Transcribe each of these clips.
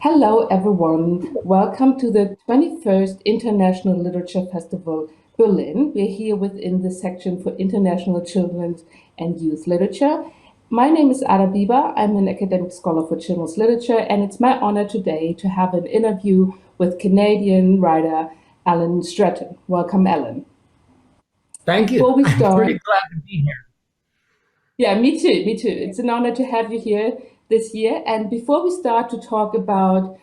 Hello, everyone. Welcome to the 21st International Literature Festival, Berlin. We're here within the section for International Children's and Youth Literature. My name is Ada Biber. I'm an academic scholar for children's literature, and it's my honor today to have an interview with Canadian writer Allan Stratton. Welcome, Allan. Thank you. Before we I'm pretty start, glad to be here. yeah, me too, me too. It's an honor to have you here this year. And before we start to talk about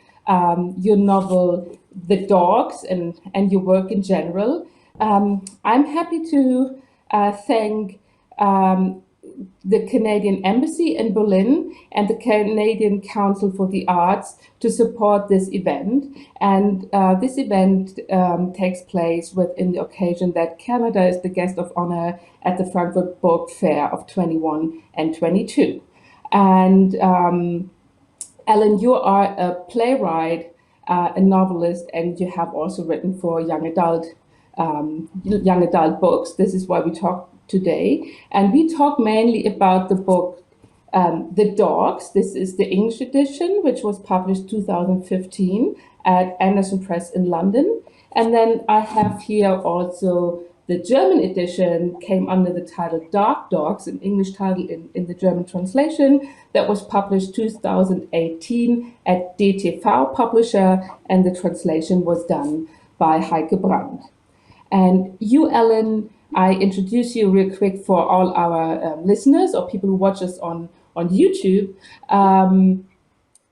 your novel, The Dogs, and your work in general, I'm happy to thank um, the Canadian Embassy in Berlin and the Canadian Council for the Arts to support this event. And this event takes place within the occasion that Canada is the guest of honor at the Frankfurt Book Fair of 21 and 22. And Allan, you are a playwright, a novelist, and you have also written for young adult books. This is why we talk today, and we talk mainly about the book The Dogs. This is the English edition, which was published 2015 at Anderson Press in London. And then I have here also the German edition, came under the title Dark Dogs, an English title in the German translation, that was published 2018 at DTV Publisher, and the translation was done by Heike Brandt. And you, Allan, I introduce you real quick for all our listeners or people who watch us on YouTube.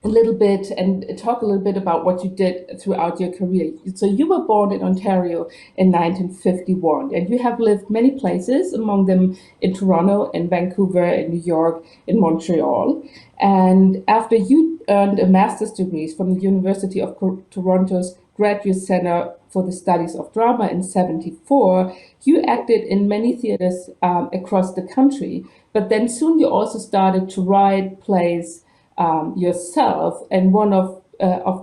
A little bit and talk a little bit about what you did throughout your career. So you were born in Ontario in 1951, and you have lived many places, among them in Toronto, in Vancouver, in New York, in Montreal. And after you earned a master's degree from the University of Toronto's Graduate Center for the Studies of Drama in 74, you acted in many theaters across the country. But then soon you also started to write plays yourself, and one of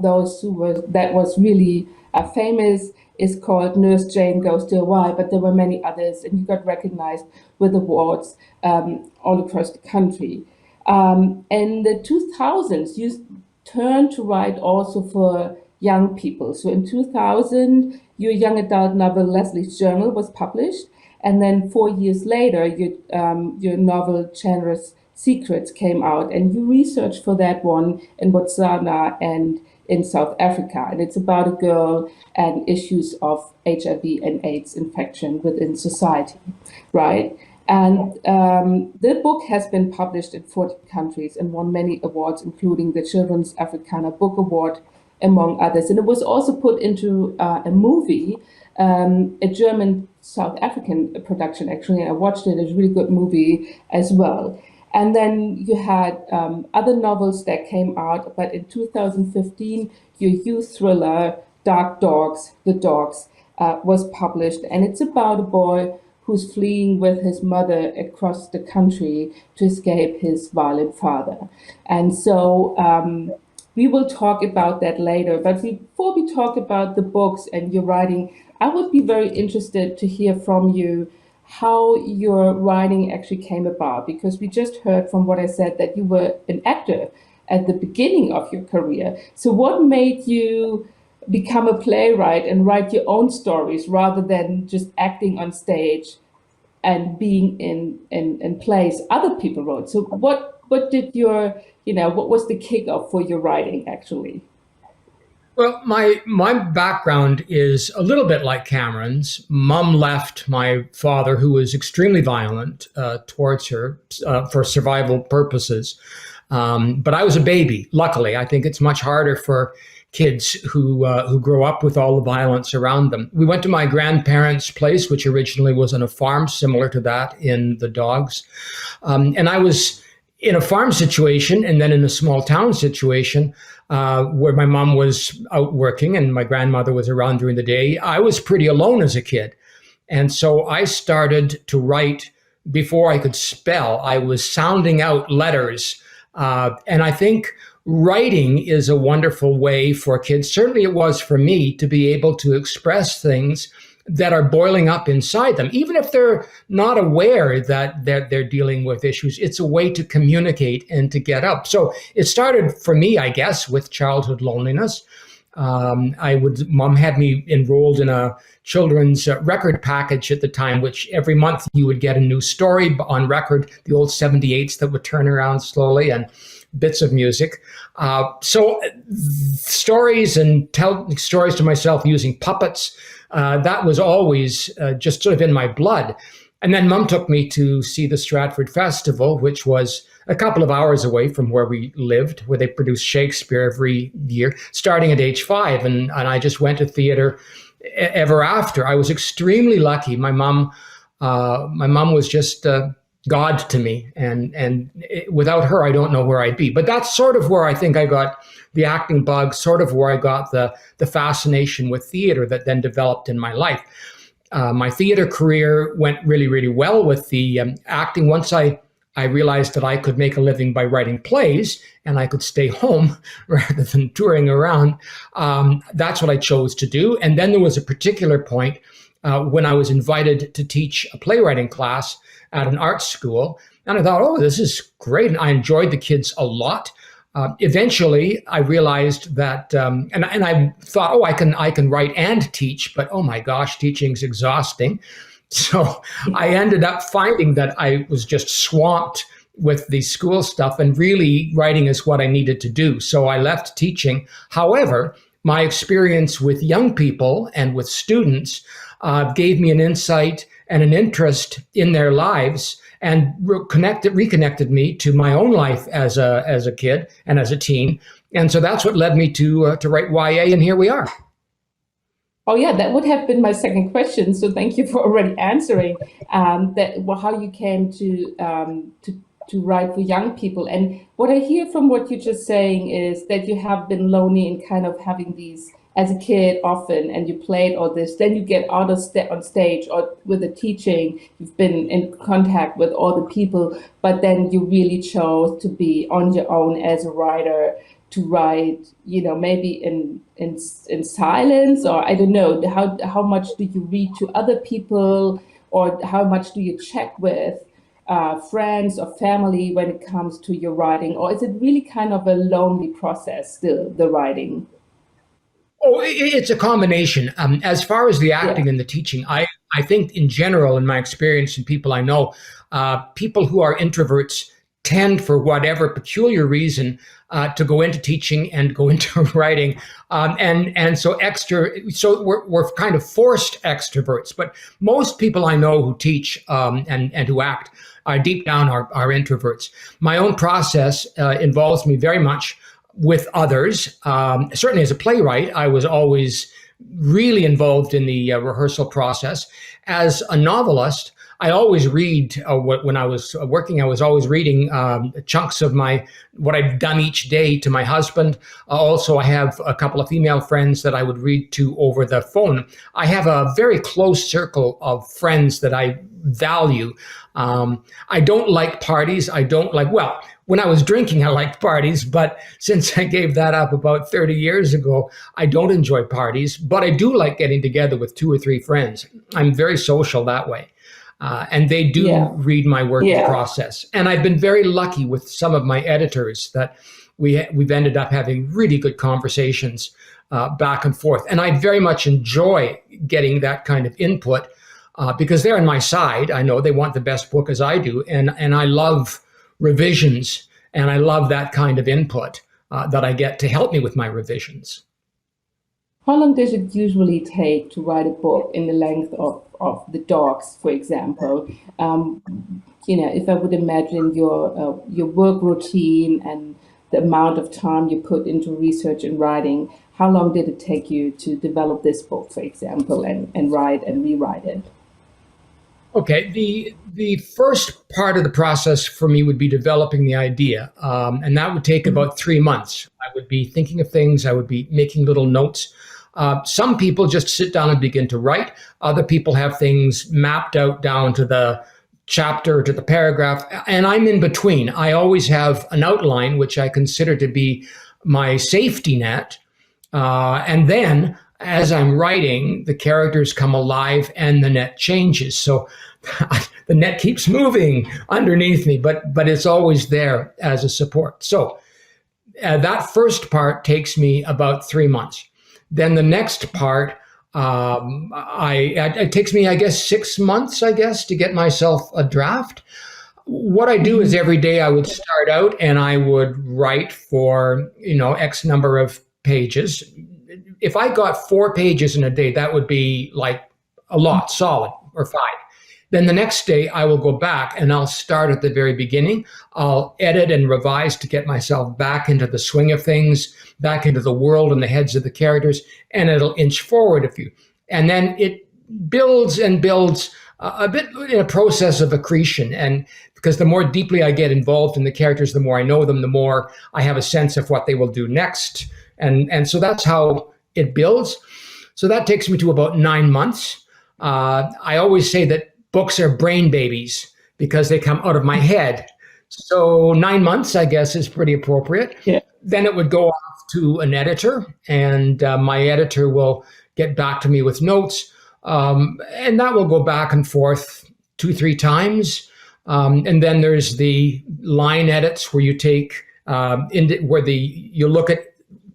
those that was really famous is called Nurse Jane Goes to Hawaii, but there were many others, and you got recognized with awards all across the country. In the 2000s, you turned to write also for young people. So in 2000, your young adult novel Leslie's Journal was published, and then 4 years later, your novel Generous Secrets came out, and you researched for that one in Botswana and in South Africa. And it's about a girl and issues of HIV and AIDS infection within society, right? And the book has been published in 40 countries and won many awards, including the Children's Africana Book Award, among others. And it was also put into a movie, a German South African production, actually, and I watched it. It's a really good movie as well. And then you had other novels that came out, but in 2015, your youth thriller, Dark Dogs, The Dogs, was published. And it's about a boy who's fleeing with his mother across the country to escape his violent father. And so we will talk about that later. But before we talk about the books and your writing, I would be very interested to hear from you how your writing actually came about, because we just heard from what I said that you were an actor at the beginning of your career. So what made you become a playwright and write your own stories rather than just acting on stage and being in plays other people wrote? So what did your, what was the kickoff for your writing actually? Well, my background is a little bit like Cameron's. Mom left my father, who was extremely violent towards her for survival purposes. But I was a baby. Luckily, I think it's much harder for kids who grow up with all the violence around them. We went to my grandparents' place, which originally was on a farm similar to that in The Dogs, and I was in a farm situation and then in a small town situation where my mom was out working and my grandmother was around during the day. I was pretty alone as a kid. And so I started to write before I could spell. I was sounding out letters. And I think writing is a wonderful way for kids. Certainly it was for me to be able to express things that are boiling up inside them, even if they're not aware that they're dealing with issues. It's a way to communicate and to get up. So it started for me, I guess, with childhood loneliness. Mom had me enrolled in a children's record package at the time, which every month you would get a new story on record, the old 78s that would turn around slowly, and bits of music. So stories and telling stories to myself using puppets, that was always just sort of in my blood. And then Mom took me to see the Stratford Festival, which was a couple of hours away from where we lived, where they produce Shakespeare every year, starting at age 5. And I just went to theater ever after. I was extremely lucky. My mom was just God to me. And without her, I don't know where I'd be. But that's sort of where I think I got the acting bug, sort of where I got the fascination with theater that then developed in my life. My theater career went really, really well with the acting. Once I realized that I could make a living by writing plays and I could stay home rather than touring around, that's what I chose to do. And then there was a particular point when I was invited to teach a playwriting class at an art school. And I thought, oh, this is great. And I enjoyed the kids a lot. Eventually, I realized that, and I thought, oh, I can write and teach, but oh my gosh, teaching's exhausting. So I ended up finding that I was just swamped with the school stuff, and really writing is what I needed to do. So I left teaching. However, my experience with young people and with students gave me an insight and an interest in their lives, and reconnected me to my own life as a kid and as a teen. And so that's what led me to write YA, and here we are. Oh yeah, that would have been my second question. So thank you for already answering how you came to write for young people. And what I hear from what you're just saying is that you have been lonely and kind of having these as a kid often, and you played all this, then you get out on stage or with the teaching, you've been in contact with all the people, but then you really chose to be on your own as a writer, to write, maybe in silence, or I don't know, how much do you read to other people, or how much do you check with friends or family when it comes to your writing, or is it really kind of a lonely process still, the writing? Oh, it's a combination. As far as the acting and the teaching, I think in general, in my experience and people I know, people who are introverts tend, for whatever peculiar reason, to go into teaching and go into writing, and so we're kind of forced extroverts. But most people I know who teach and who act are deep down are introverts. My own process involves me very much with others. Certainly as a playwright, I was always really involved in the rehearsal process. As a novelist, I always read, when I was working, I was always reading chunks of what I'd done each day to my husband. Also, I have a couple of female friends that I would read to over the phone. I have a very close circle of friends that I value. I don't like parties. When I was drinking, I liked parties, but since I gave that up about 30 years ago, I don't enjoy parties, but I do like getting together with 2 or 3 friends. I'm very social that way. And they do read my work in process. And I've been very lucky with some of my editors that we've ended up having really good conversations back and forth. And I very much enjoy getting that kind of input because they're on my side. I know they want the best book as I do. And I love revisions, and I love that kind of input that I get to help me with my revisions. How long does it usually take to write a book in the length of the dogs, for example? If I would imagine your work routine and the amount of time you put into research and writing, how long did it take you to develop this book, for example, and write and rewrite it? Okay, the first part of the process for me would be developing the idea, and that would take about 3 months. I would be thinking of things, I would be making little notes. Some people just sit down and begin to write. Other people have things mapped out down to the chapter, to the paragraph, and I'm in between. I always have an outline, which I consider to be my safety net. And then as I'm writing, the characters come alive and the net changes. So the net keeps moving underneath me, but it's always there as a support. So that first part takes me about 3 months. Then the next part, it takes me, I guess, 6 months, to get myself a draft. What I do is every day I would start out and I would write for, X number of pages. If I got 4 pages in a day, that would be like a lot, solid, or 5. Then the next day I will go back and I'll start at the very beginning. I'll edit and revise to get myself back into the swing of things, back into the world and the heads of the characters, and it'll inch forward a few. And then it builds and builds a bit in a process of accretion. And because the more deeply I get involved in the characters, the more I know them, the more I have a sense of what they will do next. And so that's how it builds. So that takes me to about 9 months. I always say that books are brain babies because they come out of my head. So 9 months, I guess, is pretty appropriate. Yeah. Then it would go off to an editor, and my editor will get back to me with notes. And that will go back and forth 2-3 times. And then there's the line edits where you take, you look at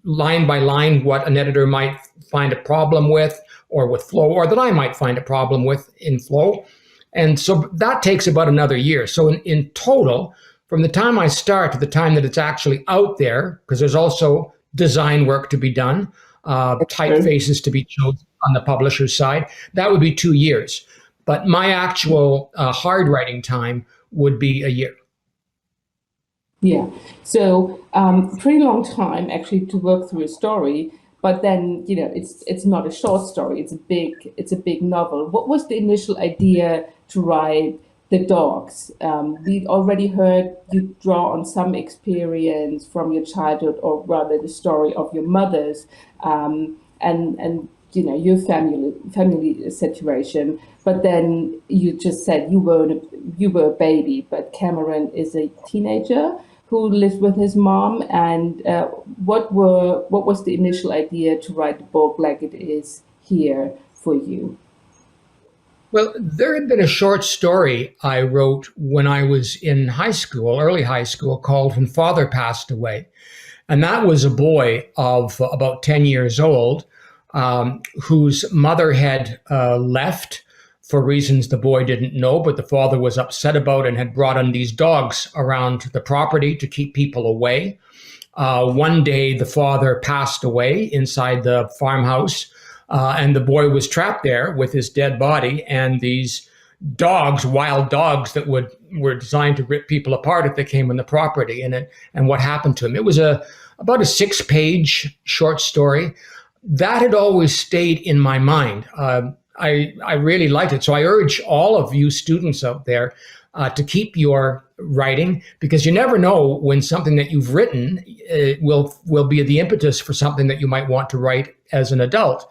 line by line what an editor might find a problem with, or with flow, or that I might find a problem with in flow. And so that takes about another year. So in total, from the time I start to the time that it's actually out there, because there's also design work to be done, typefaces to be chosen on the publisher's side, that would be 2 years. But my actual hard writing time would be a year. Yeah, so pretty long time actually to work through a story, but then it's not a short story. It's a big novel. What was the initial idea to write the dogs? We already heard you draw on some experience from your childhood, or rather the story of your mother's, and your family situation. But then you just said you were a baby, but Cameron is a teenager who lives with his mom. And what was the initial idea to write the book like it is here for you? Well, there had been a short story I wrote when I was in high school, early high school, called When Father Passed Away. And that was a boy of about 10 years old whose mother had left for reasons the boy didn't know, but the father was upset about, and had brought in these dogs around the property to keep people away. One day, the father passed away inside the farmhouse, and the boy was trapped there with his dead body, and these dogs, wild dogs that were designed to rip people apart if they came on the property, and what happened to him. It was about a 6-page short story. That had always stayed in my mind. I really liked it. So I urge all of you students out there to keep your writing, because you never know when something that you've written will be the impetus for something that you might want to write as an adult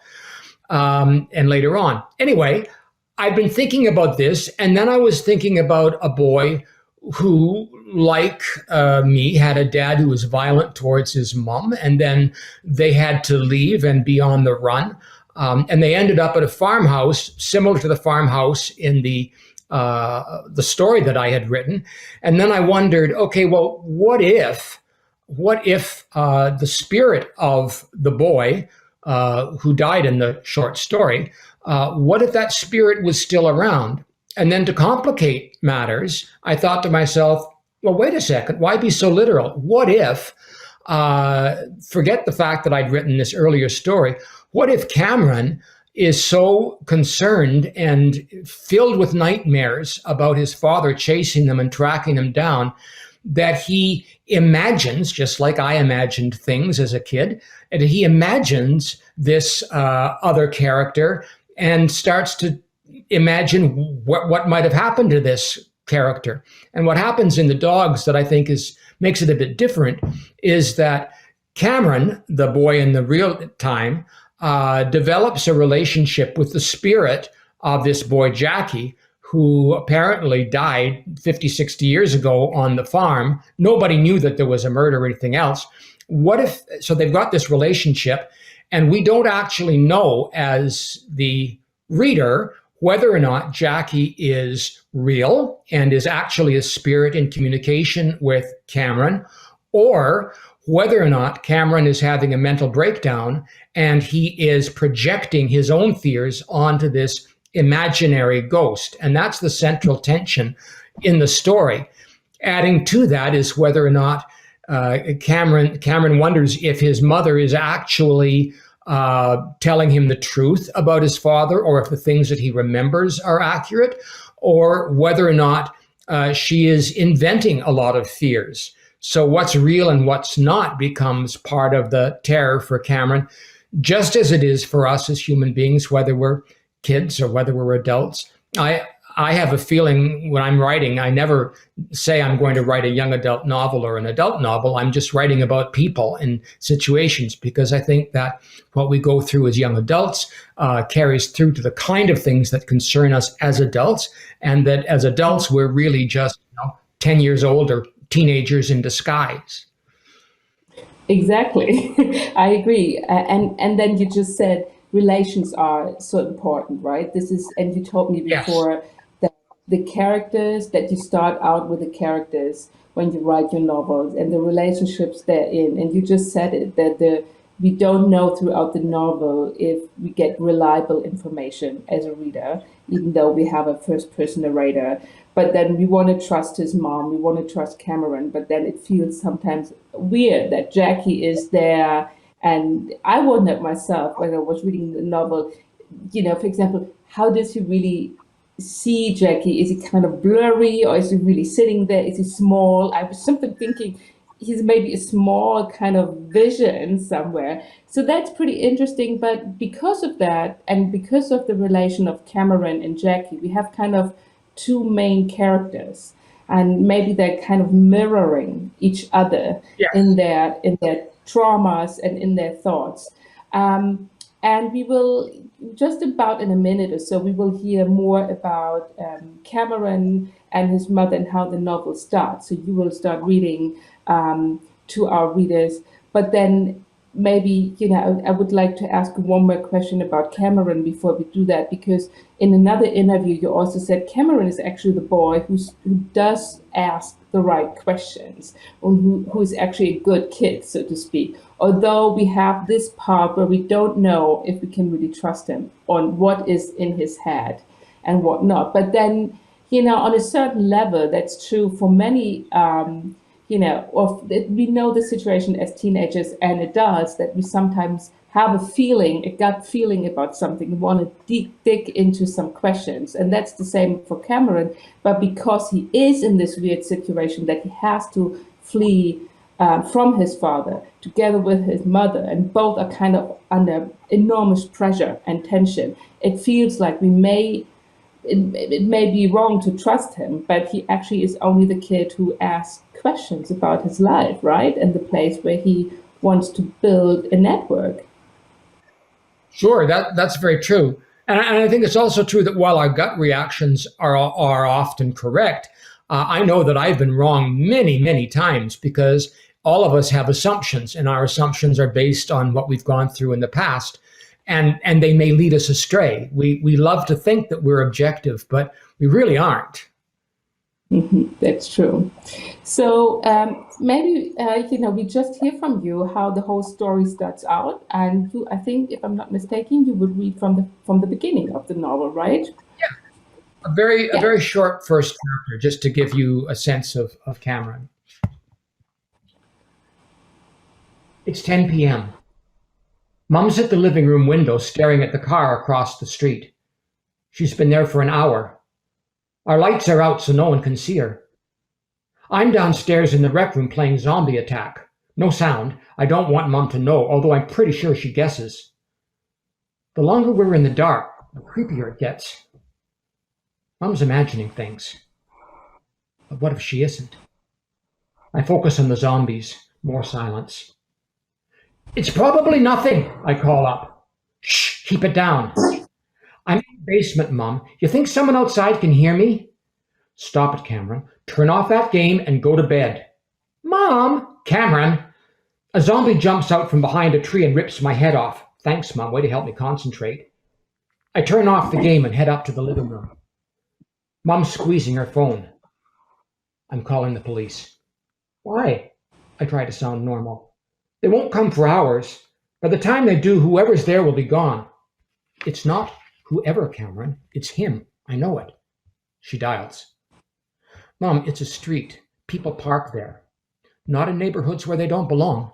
and later on. Anyway, I've been thinking about this, and then I was thinking about a boy who, like me, had a dad who was violent towards his mom, and then they had to leave and be on the run. And they ended up at a farmhouse similar to the farmhouse in the story that I had written. And then I wondered, okay, well, what if the spirit of the boy who died in the short story, what if that spirit was still around? And then to complicate matters, I thought to myself, well, wait a second, why be so literal? What if, forget the fact that I'd written this earlier story, what if Cameron is so concerned and filled with nightmares about his father chasing them and tracking them down that he imagines, just like I imagined things as a kid, and he imagines this other character and starts to imagine what might have happened to this character. And what happens in the dogs that I think makes it a bit different is that Cameron, the boy in the real time, develops a relationship with the spirit of this boy, Jacky, who apparently died 50, 60 years ago on the farm. Nobody knew that there was a murder or anything else. So they've got this relationship, And we don't actually know, as the reader, whether or not Jacky is real and is actually a spirit in communication with Cameron, or whether or not Cameron is having a mental breakdown and he is projecting his own fears onto this imaginary ghost. And that's the central tension in the story. Adding to that is whether or not Cameron wonders if his mother is actually telling him the truth about his father, or if the things that he remembers are accurate, or whether or not she is inventing a lot of fears. So what's real and what's not becomes part of the terror for Cameron, just as it is for us as human beings, whether we're kids or whether we're adults. I have a feeling when I'm writing, I never say I'm going to write a young adult novel or an adult novel. I'm just writing about people and situations, because I think that what we go through as young adults carries through to the kind of things that concern us as adults, and that as adults, we're really just 10 years old or teenagers in disguise. Exactly. I agree. And then you just said relations are so important, right? And you told me before, yes, that the characters, that you start out with the characters when you write your novels and the relationships they're in. And you just said it, that we don't know throughout the novel if we get reliable information as a reader, even though we have a first person narrator. But then we want to trust his mom, we want to trust Cameron, but then it feels sometimes weird that Jacky is there. And I wondered myself when I was reading the novel, for example, how does he really see Jacky? Is he kind of blurry, or is he really sitting there? Is he small? I was simply thinking he's maybe a small kind of vision somewhere. So that's pretty interesting. But because of that, and because of the relation of Cameron and Jacky, we have kind of two main characters, and maybe they're kind of mirroring each other, yeah, in their traumas and in their thoughts. And we will, just about in a minute or so, we will hear more about Cameron and his mother and how the novel starts. So you will start reading to our readers, but then maybe, I would like to ask one more question about Cameron before we do that, because in another interview, you also said Cameron is actually the boy who does ask the right questions, or who is actually a good kid, so to speak. Although we have this part where we don't know if we can really trust him on what is in his head and what not. But then, on a certain level, that's true for many, we know the situation as teenagers and adults, that we sometimes have a gut feeling about something, we want to dig into some questions. And that's the same for Cameron. But because he is in this weird situation that he has to flee from his father together with his mother, and both are kind of under enormous pressure and tension, it feels like it may be wrong to trust him, but he actually is only the kid who asks questions about his life, right? And the place where he wants to build a network. Sure, that's very true. And I think it's also true that while our gut reactions are often correct, I know that I've been wrong many, many times, because all of us have assumptions, and our assumptions are based on what we've gone through in the past. And they may lead us astray. We love to think that we're objective, but we really aren't. Mm-hmm, that's true. So maybe, we just hear from you how the whole story starts out. And I think, if I'm not mistaken, you would read from the beginning of the novel, right? Yeah, a very short first chapter, just to give you a sense of Cameron. It's 10 p.m. Mom's at the living room window staring at the car across the street. She's been there for an hour. Our lights are out so no one can see her. I'm downstairs in the rec room playing Zombie Attack. No sound. I don't want Mom to know, although I'm pretty sure she guesses. The longer we're in the dark, the creepier it gets. Mom's imagining things. But what if she isn't? I focus on the zombies. More silence. It's probably nothing, I call up. Shh, keep it down. I'm in the basement, Mom. You think someone outside can hear me? Stop it, Cameron. Turn off that game and go to bed. Mom! Cameron! A zombie jumps out from behind a tree and rips my head off. Thanks, Mom. Way to help me concentrate. I turn off the game and head up to the living room. Mom's squeezing her phone. I'm calling the police. Why? I try to sound normal. They won't come for hours. By the time they do, whoever's there will be gone. It's not whoever, Cameron. It's him. I know it. She dials. Mom, it's a street. People park there. Not in neighborhoods where they don't belong.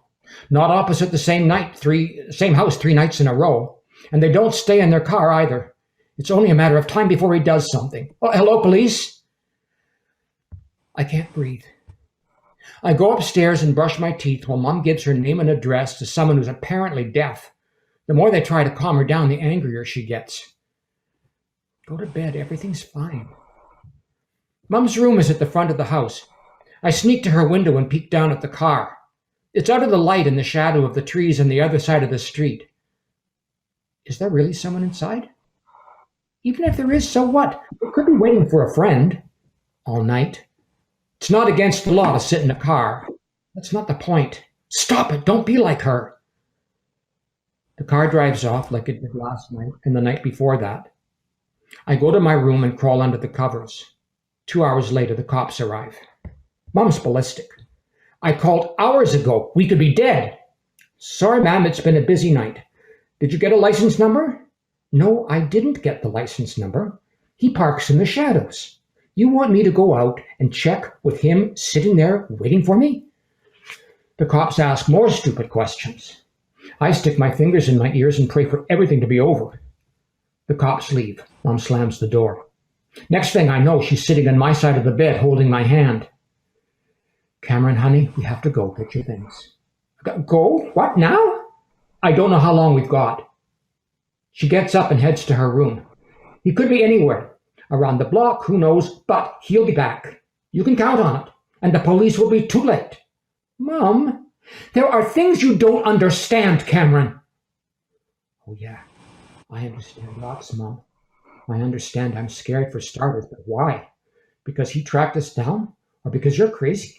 Not opposite the same house 3 nights in a row. And they don't stay in their car either. It's only a matter of time before he does something. Oh, hello, police? I can't breathe. I go upstairs and brush my teeth while Mom gives her name and address to someone who's apparently deaf. The more they try to calm her down, the angrier she gets. Go to bed. Everything's fine. Mom's room is at the front of the house. I sneak to her window and peek down at the car. It's out of the light in the shadow of the trees on the other side of the street. Is there really someone inside? Even if there is, so what? They could be waiting for a friend. All night. It's not against the law to sit in a car. That's not the point. Stop it. Don't be like her. The car drives off like it did last night and the night before that. I go to my room and crawl under the covers. 2 hours later, the cops arrive. Mom's ballistic. I called hours ago. We could be dead. Sorry, ma'am, it's been a busy night. Did you get a license number? No, I didn't get the license number. He parks in the shadows. You want me to go out and check with him sitting there waiting for me? The cops ask more stupid questions. I stick my fingers in my ears and pray for everything to be over. The cops leave. Mom slams the door. Next thing I know, she's sitting on my side of the bed holding my hand. Cameron, honey, we have to go. Get your things. Go? What, now? I don't know how long we've got. She gets up and heads to her room. He could be anywhere. Around the block, who knows, but he'll be back. You can count on it. And the police will be too late. Mom, there are things you don't understand, Cameron. Oh, yeah. I understand lots, Mom. I understand I'm scared for starters, but why? Because he tracked us down? Or because you're crazy?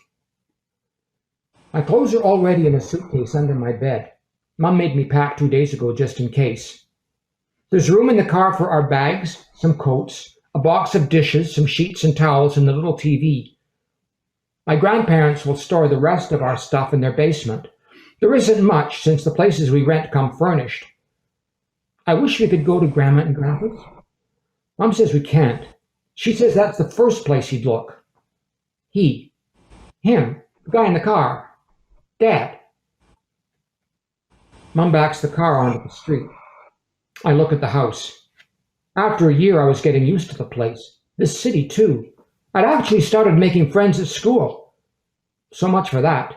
My clothes are already in a suitcase under my bed. Mom made me pack 2 days ago just in case. There's room in the car for our bags, some coats, a box of dishes, some sheets and towels, and the little TV. My grandparents will store the rest of our stuff in their basement. There isn't much, since the places we rent come furnished. I wish we could go to Grandma and Grandpa's. Mom says we can't. She says that's the first place he'd look. Him, the guy in the car. Dad. Mom backs the car onto the street. I look at the house. After a year, I was getting used to the place. This city, too. I'd actually started making friends at school. So much for that.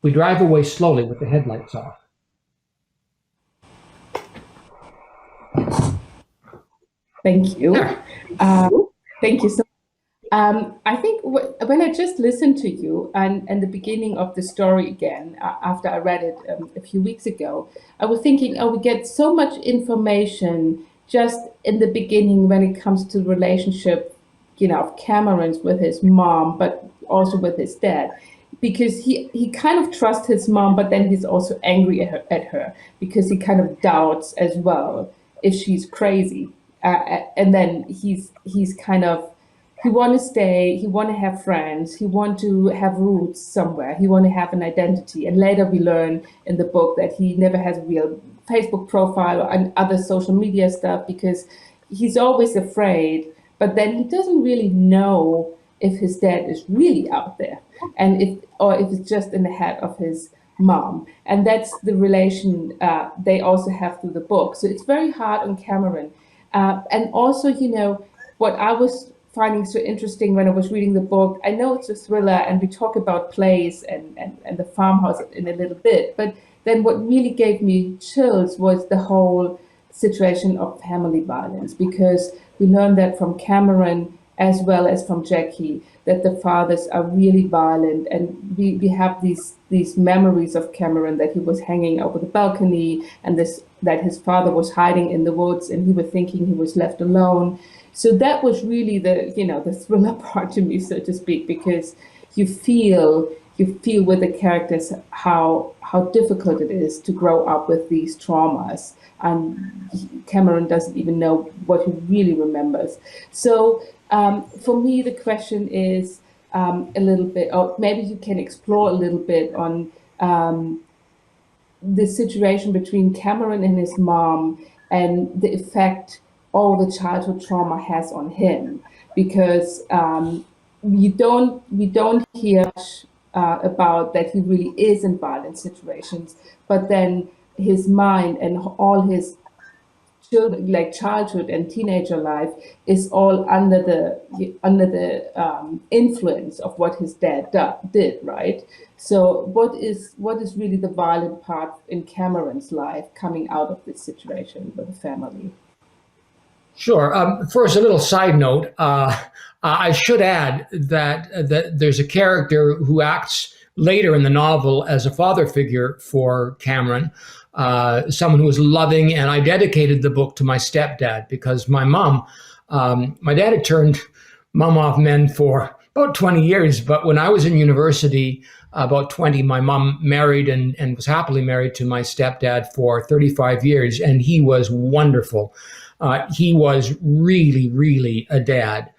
We drive away slowly with the headlights off. Thank you. Thank you so much. I think when I just listened to you and the beginning of the story again, after I read it a few weeks ago, I was thinking, we get so much information just in the beginning when it comes to the relationship, of Cameron's with his mom, but also with his dad. Because he kind of trusts his mom, but then he's also angry at her because he kind of doubts as well if she's crazy. And then he's kind of, he want to stay, he want to have friends, he want to have roots somewhere, he want to have an identity. And later we learn in the book that he never has a real Facebook profile and other social media stuff because he's always afraid, but then he doesn't really know if his dad is really out there and if it's just in the head of his mom. And that's the relation they also have through the book. So it's very hard on Cameron. And also, what I was finding so interesting when I was reading the book, I know it's a thriller and we talk about plays and the farmhouse in a little bit, but then what really gave me chills was the whole situation of family violence, because we learned that from Cameron as well as from Jacky, that the fathers are really violent. And we have these memories of Cameron, that he was hanging over the balcony and that his father was hiding in the woods and he was thinking he was left alone. So that was really the thriller part to me, so to speak, because you feel you feel with the characters how difficult it is to grow up with these traumas, and Cameron doesn't even know what he really remembers. So for me, the question is a little bit, or maybe you can explore a little bit on the situation between Cameron and his mom and the effect all the childhood trauma has on him, because we don't hear much about that he really is in violent situations, but then his mind and all his childhood and teenager life is all under the influence of what his dad did, right? So what is really the violent part in Cameron's life coming out of this situation with the family? Sure. First, a little side note. I should add that there's a character who acts later in the novel as a father figure for Cameron, someone who was loving, and I dedicated the book to my stepdad because my dad had turned mom off men for about 20 years, but when I was in university, about 20, my mom married and was happily married to my stepdad for 35 years, and he was wonderful. He was really, really a dad.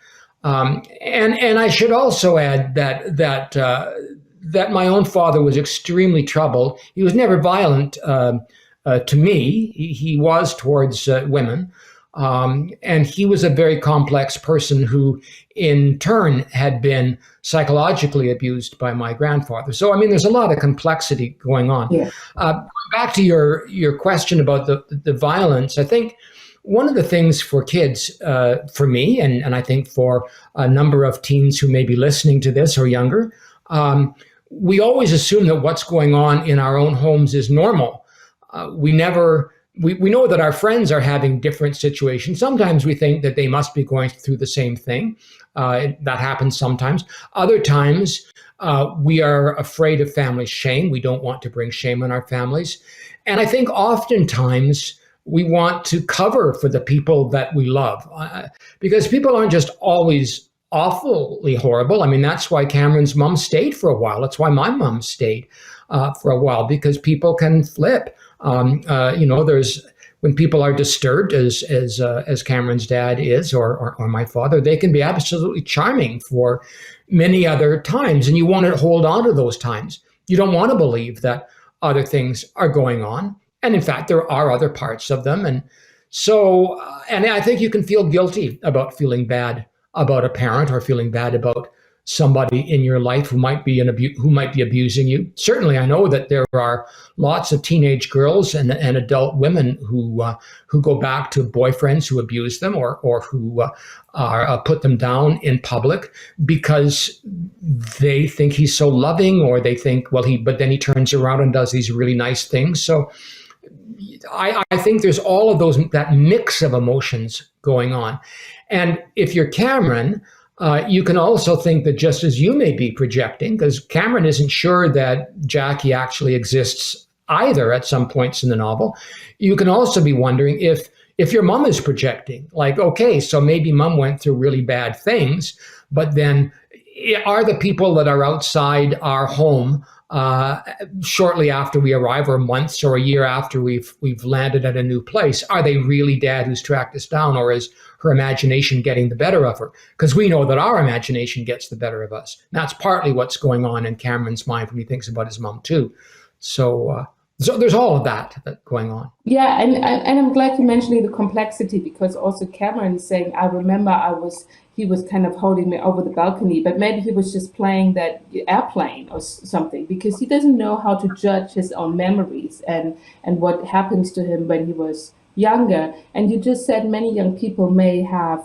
And I should also add that my own father was extremely troubled. He was never violent to me. He was towards women. And he was a very complex person who, in turn, had been psychologically abused by my grandfather. So, I mean, there's a lot of complexity going on. Yeah. Back to your question about the violence, I think one of the things for kids, for me, and I think for a number of teens who may be listening to this or younger, we always assume that what's going on in our own homes is normal. We know that our friends are having different situations. Sometimes we think that they must be going through the same thing. That happens sometimes. Other times, we are afraid of family shame. We don't want to bring shame on our families. And I think oftentimes we want to cover for the people that we love, because people aren't just always awfully horrible. I mean, that's why Cameron's mom stayed for a while. That's why my mom stayed for a while, because people can flip. There's when people are disturbed, as Cameron's dad is, or my father, they can be absolutely charming for many other times, and you want to hold on to those times. You don't want to believe that other things are going on. And in fact, there are other parts of them. And so, and I think you can feel guilty about feeling bad about a parent or feeling bad about somebody in your life who might be abusing you. Certainly, I know that there are lots of teenage girls and adult women who go back to boyfriends who abuse them or who are put them down in public because they think he's so loving, or they think, but then he turns around and does these really nice things. So I think there's all of that mix of emotions going on. And if you're Cameron, you can also think that just as you may be projecting, because Cameron isn't sure that Jacky actually exists either at some points in the novel, you can also be wondering if your mom is projecting, like, okay, so maybe mom went through really bad things, but then are the people that are outside our home shortly after we arrive, or months or a year after we've landed at a new place, are they really dad who's tracked us down, or is her imagination getting the better of her? Because we know that our imagination gets the better of us. And that's partly what's going on in Cameron's mind when he thinks about his mom too. So there's all of that going on. Yeah, and I'm glad you're mentioning the complexity, because also Cameron is saying, I remember he was kind of holding me over the balcony, but maybe he was just playing that airplane or something, because he doesn't know how to judge his own memories and what happens to him when he was younger. And you just said many young people may have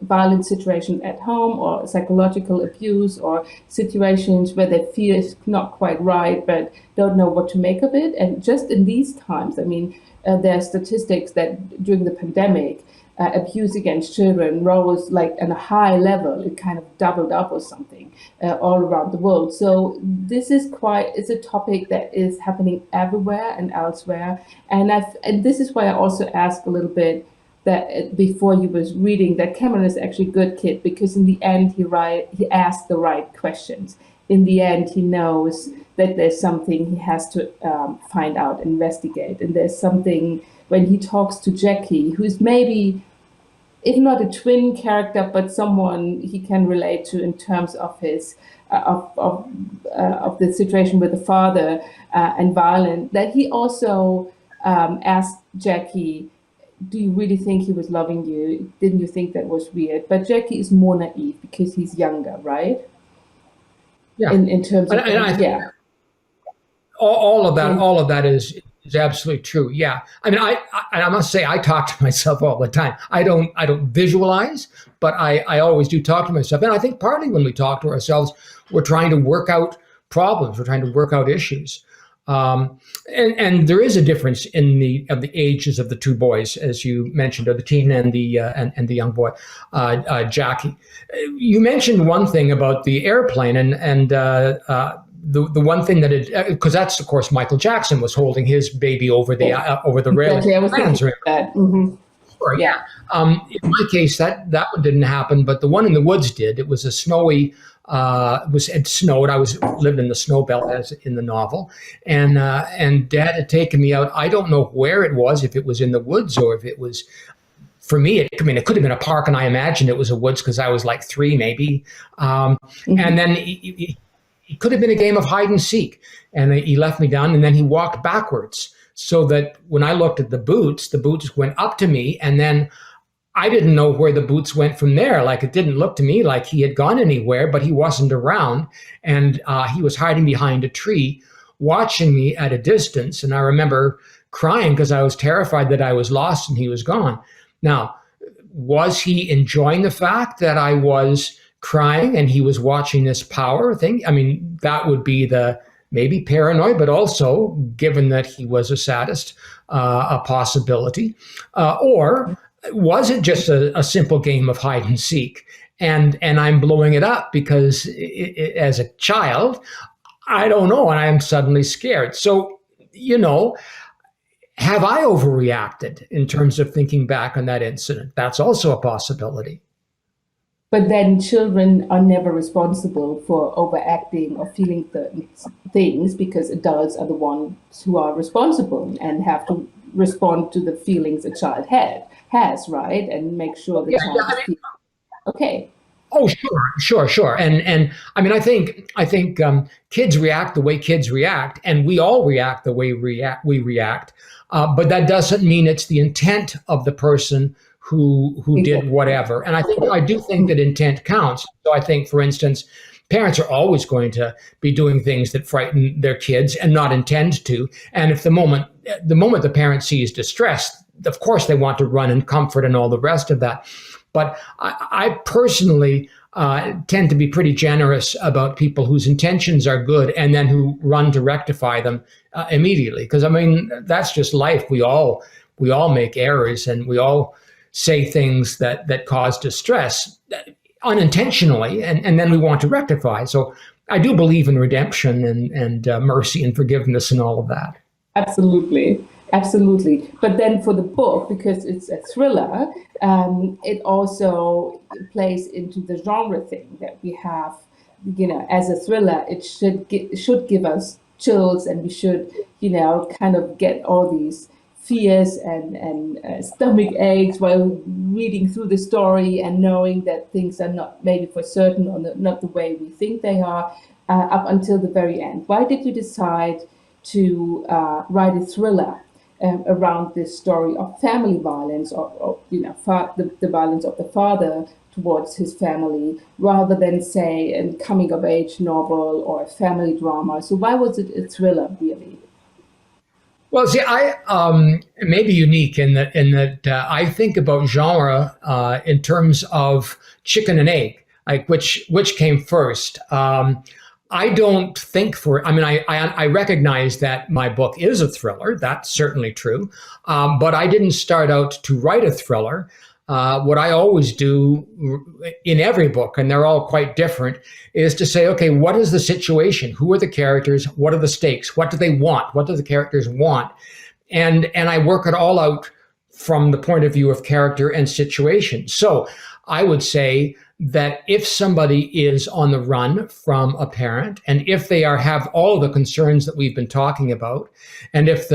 violent situations at home, or psychological abuse, or situations where they feel it's not quite right but don't know what to make of it. And just in these times, I mean, there are statistics that during the pandemic, abuse against children rose like at a high level. It kind of doubled up or something all around the world. So this is it's a topic that is happening everywhere and elsewhere. And this is why I also asked a little bit that before you was reading, that Cameron is actually a good kid, because in the end he asked the right questions. in the end, he knows that there's something he has to find out, investigate. And there's something when he talks to Jacky, who's maybe, if not a twin character, but someone he can relate to in terms of his of the situation with the father and violence, that he also asked Jacky, do you really think he was loving you? Didn't you think that was weird? But Jacky is more naive because he's younger, right? Yeah. In terms of, and I think all of that is absolutely true. Yeah. I mean, I must say, I talk to myself all the time. I don't visualize, but I always do talk to myself. And I think partly when we talk to ourselves, we're trying to work out problems. We're trying to work out issues. And there is a difference in the ages of the two boys, as you mentioned, or the teen and the young boy, Jacky. You mentioned one thing about the airplane, and the one thing that because that's of course Michael Jackson was holding his baby over the railing. Exactly, I was thinking that. Mm-hmm. Sure, yeah. In my case, that one didn't happen, but the one in the woods did. It was a snowy. It snowed. I lived in the snow belt as in the novel, and Dad had taken me out. I don't know where it was, if it was in the woods or if it was. For me, it could have been a park, and I imagined it was a woods because I was like 3, maybe. Mm-hmm. And then it could have been a game of hide and seek, and he left me down, and then he walked backwards, so that when I looked at the boots went up to me, and then I didn't know where the boots went from there. Like, it didn't look to me like he had gone anywhere, but he wasn't around. And he was hiding behind a tree, watching me at a distance. And I remember crying because I was terrified that I was lost and he was gone. Now, was he enjoying the fact that I was crying and he was watching this power thing? I mean, that would be maybe paranoid, but also, given that he was a sadist, a possibility. Or was it just a simple game of hide and seek? And I'm blowing it up because as a child, I don't know, and I'm suddenly scared. So, have I overreacted in terms of thinking back on that incident? That's also a possibility. But then children are never responsible for overacting or feeling certain things, because adults are the ones who are responsible and have to respond to the feelings a child has, right? And make sure the child is okay. Oh, sure. And I mean, I think kids react the way kids react, and we all react the way we react. But that doesn't mean it's the intent of the person who did whatever. And I do think that intent counts. So I think, for instance, parents are always going to be doing things that frighten their kids and not intend to. And if the moment the parent sees distress, of course they want to run and comfort and all the rest of that. But I personally tend to be pretty generous about people whose intentions are good and then who run to rectify them immediately. Because I mean, that's just life. We all make errors, and we all say things that cause distress unintentionally, and then we want to rectify. So I do believe in redemption and mercy and forgiveness and all of that. Absolutely. But then for the book, because it's a thriller, it also plays into the genre thing that we have. As a thriller, it should give us chills, and we should, kind of get all these fears and stomach aches while reading through the story and knowing that things are not maybe for certain or not the way we think they are up until the very end. Why did you decide to write a thriller around this story of family violence, or the violence of the father towards his family, rather than say a coming of age novel or a family drama? So why was it a thriller, really? Well, see, I may be unique in that I think about genre in terms of chicken and egg, like which came first. I don't think I recognize that my book is a thriller. That's certainly true. But I didn't start out to write a thriller. What I always do in every book, and they're all quite different, is to say, okay, what is the situation? Who are the characters? What are the stakes? What do they want? What do the characters want? And I work it all out from the point of view of character and situation. So I would say that if somebody is on the run from a parent, and if they have all the concerns that we've been talking about, and if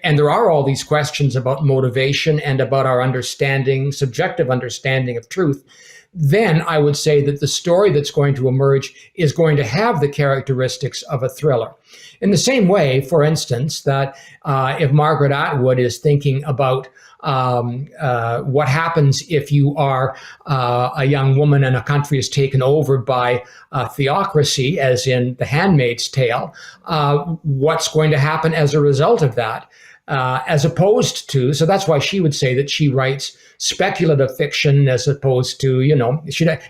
and there are all these questions about motivation and about our subjective understanding of truth, then I would say that the story that's going to emerge is going to have the characteristics of a thriller. In the same way, for instance, that if Margaret Atwood is thinking about what happens if you are a young woman and a country is taken over by theocracy, as in The Handmaid's Tale, what's going to happen as a result of that? As opposed to, so that's why she would say that she writes speculative fiction as opposed to,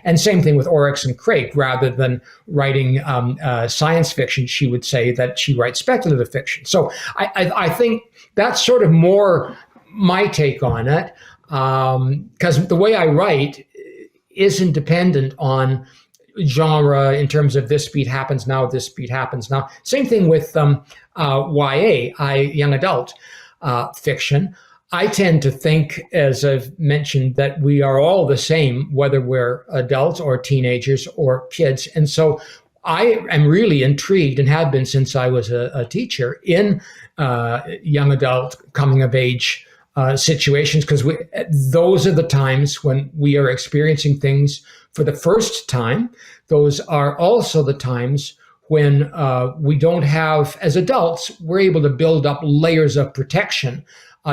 and same thing with Oryx and Crake, rather than writing science fiction, she would say that she writes speculative fiction. So I think that's sort of more my take on it, because the way I write isn't dependent on genre in terms of this beat happens now, this beat happens now. Same thing with YA, young adult fiction. I tend to think, as I've mentioned, that we are all the same, whether we're adults or teenagers or kids. And so I am really intrigued, and have been since I was a teacher, in young adult coming of age situations, because those are the times when we are experiencing things for the first time. Those are also the times when we don't have, as adults, we're able to build up layers of protection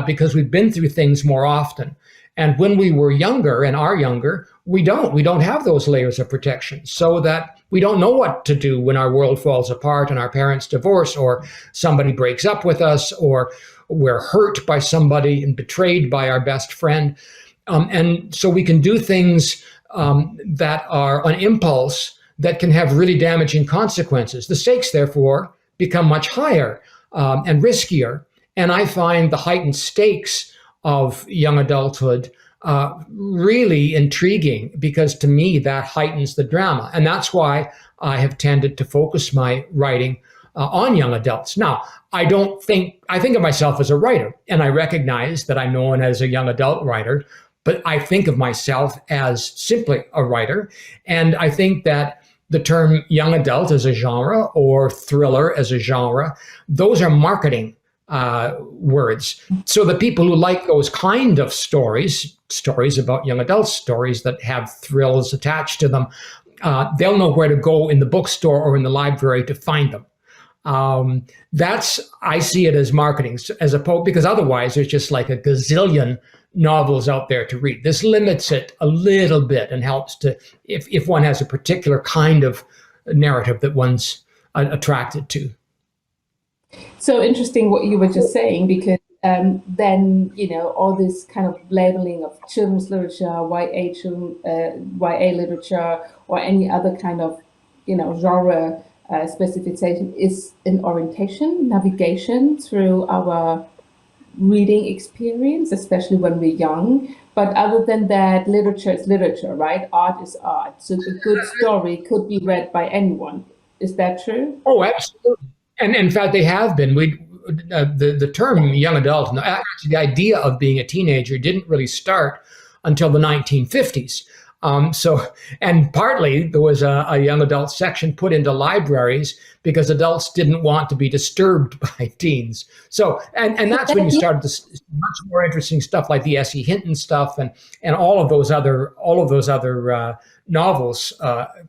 because we've been through things more often. And when we were younger and are younger, we don't have those layers of protection, so that we don't know what to do when our world falls apart and our parents divorce, or somebody breaks up with us, or we're hurt by somebody and betrayed by our best friend. And so we can do things that are on impulse that can have really damaging consequences. The stakes, therefore, become much higher and riskier. And I find the heightened stakes of young adulthood really intriguing, because to me that heightens the drama. And that's why I have tended to focus my writing on young adults. Now, I think of myself as a writer, and I recognize that I'm known as a young adult writer, but I think of myself as simply a writer. And I think that the term young adult as a genre, or thriller as a genre, those are marketing words. So the people who like those kind of stories about young adults, stories that have thrills attached to them, they'll know where to go in the bookstore or in the library to find them. I see it as marketing, as opposed, because otherwise there's just like a gazillion novels out there to read. This limits it a little bit and helps to, if one has a particular kind of narrative that one's attracted to. So interesting what you were just saying, because then, all this kind of labeling of children's literature, YA literature, or any other kind of, genre specification is an orientation, navigation through our reading experience, especially when we're young. But other than that, literature is literature, right? Art is art. So a good story could be read by anyone. Is that true? Oh, absolutely. And in fact, they have been. The term young adult, actually the idea of being a teenager, didn't really start until the 1950s. And partly there was a young adult section put into libraries because adults didn't want to be disturbed by teens. So, and that's when you started to see much more interesting stuff like the S.E. Hinton stuff and all of those other novels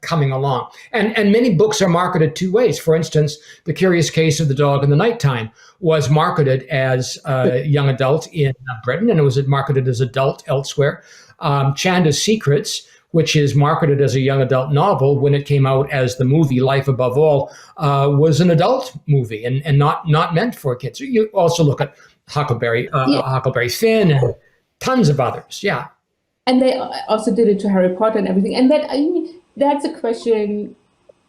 coming along. And many books are marketed two ways. For instance, The Curious Case of the Dog in the Nighttime was marketed as young adult in Britain, and it was marketed as adult elsewhere. Chanda's Secrets, which is marketed as a young adult novel, when it came out as the movie Life Above All, was an adult movie and not meant for kids. You also look at Huckleberry Finn and tons of others. Yeah. And they also did it to Harry Potter and everything. And that's a question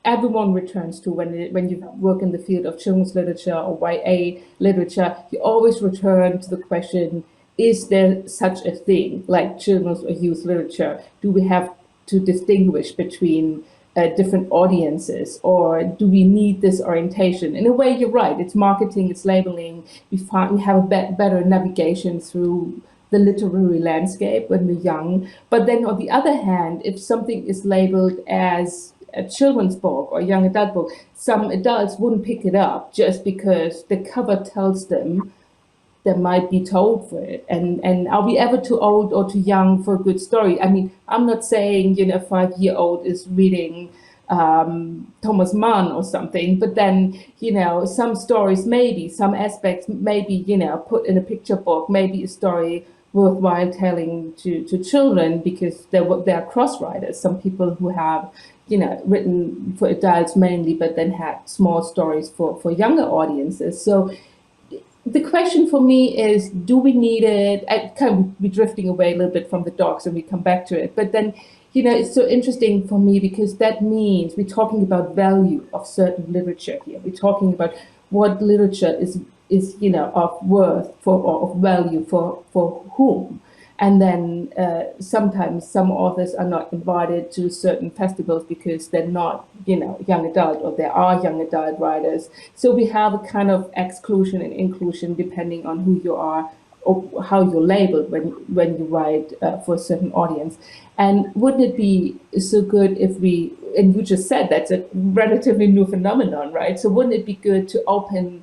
everyone returns to when you work in the field of children's literature or YA literature. You always return to the question, is there such a thing like children's or youth literature? Do we have to distinguish between different audiences, or do we need this orientation? In a way, you're right. It's marketing, it's labeling. We have a better navigation through the literary landscape when we're young. But then on the other hand, if something is labeled as a children's book or young adult book, some adults wouldn't pick it up just because the cover tells them there might be told for it. And are we ever too old or too young for a good story? I mean, I'm not saying, a 5-year-old is reading Thomas Mann or something, but then, some stories, maybe some aspects, maybe, put in a picture book, maybe a story worthwhile telling to children, because there are cross-writers, some people who have, written for adults mainly, but then had small stories for younger audiences. So the question for me is, do we need it? I kind of be drifting away a little bit from the dogs and we come back to it. But then, it's so interesting for me because that means we're talking about value of certain literature here. We're talking about what literature is of worth or of value for whom. And then sometimes some authors are not invited to certain festivals because they're not, young adult, or there are young adult writers. So we have a kind of exclusion and inclusion depending on who you are or how you're labeled when you write for a certain audience. And wouldn't it be so good if we, and you just said that's a relatively new phenomenon, right? So wouldn't it be good to open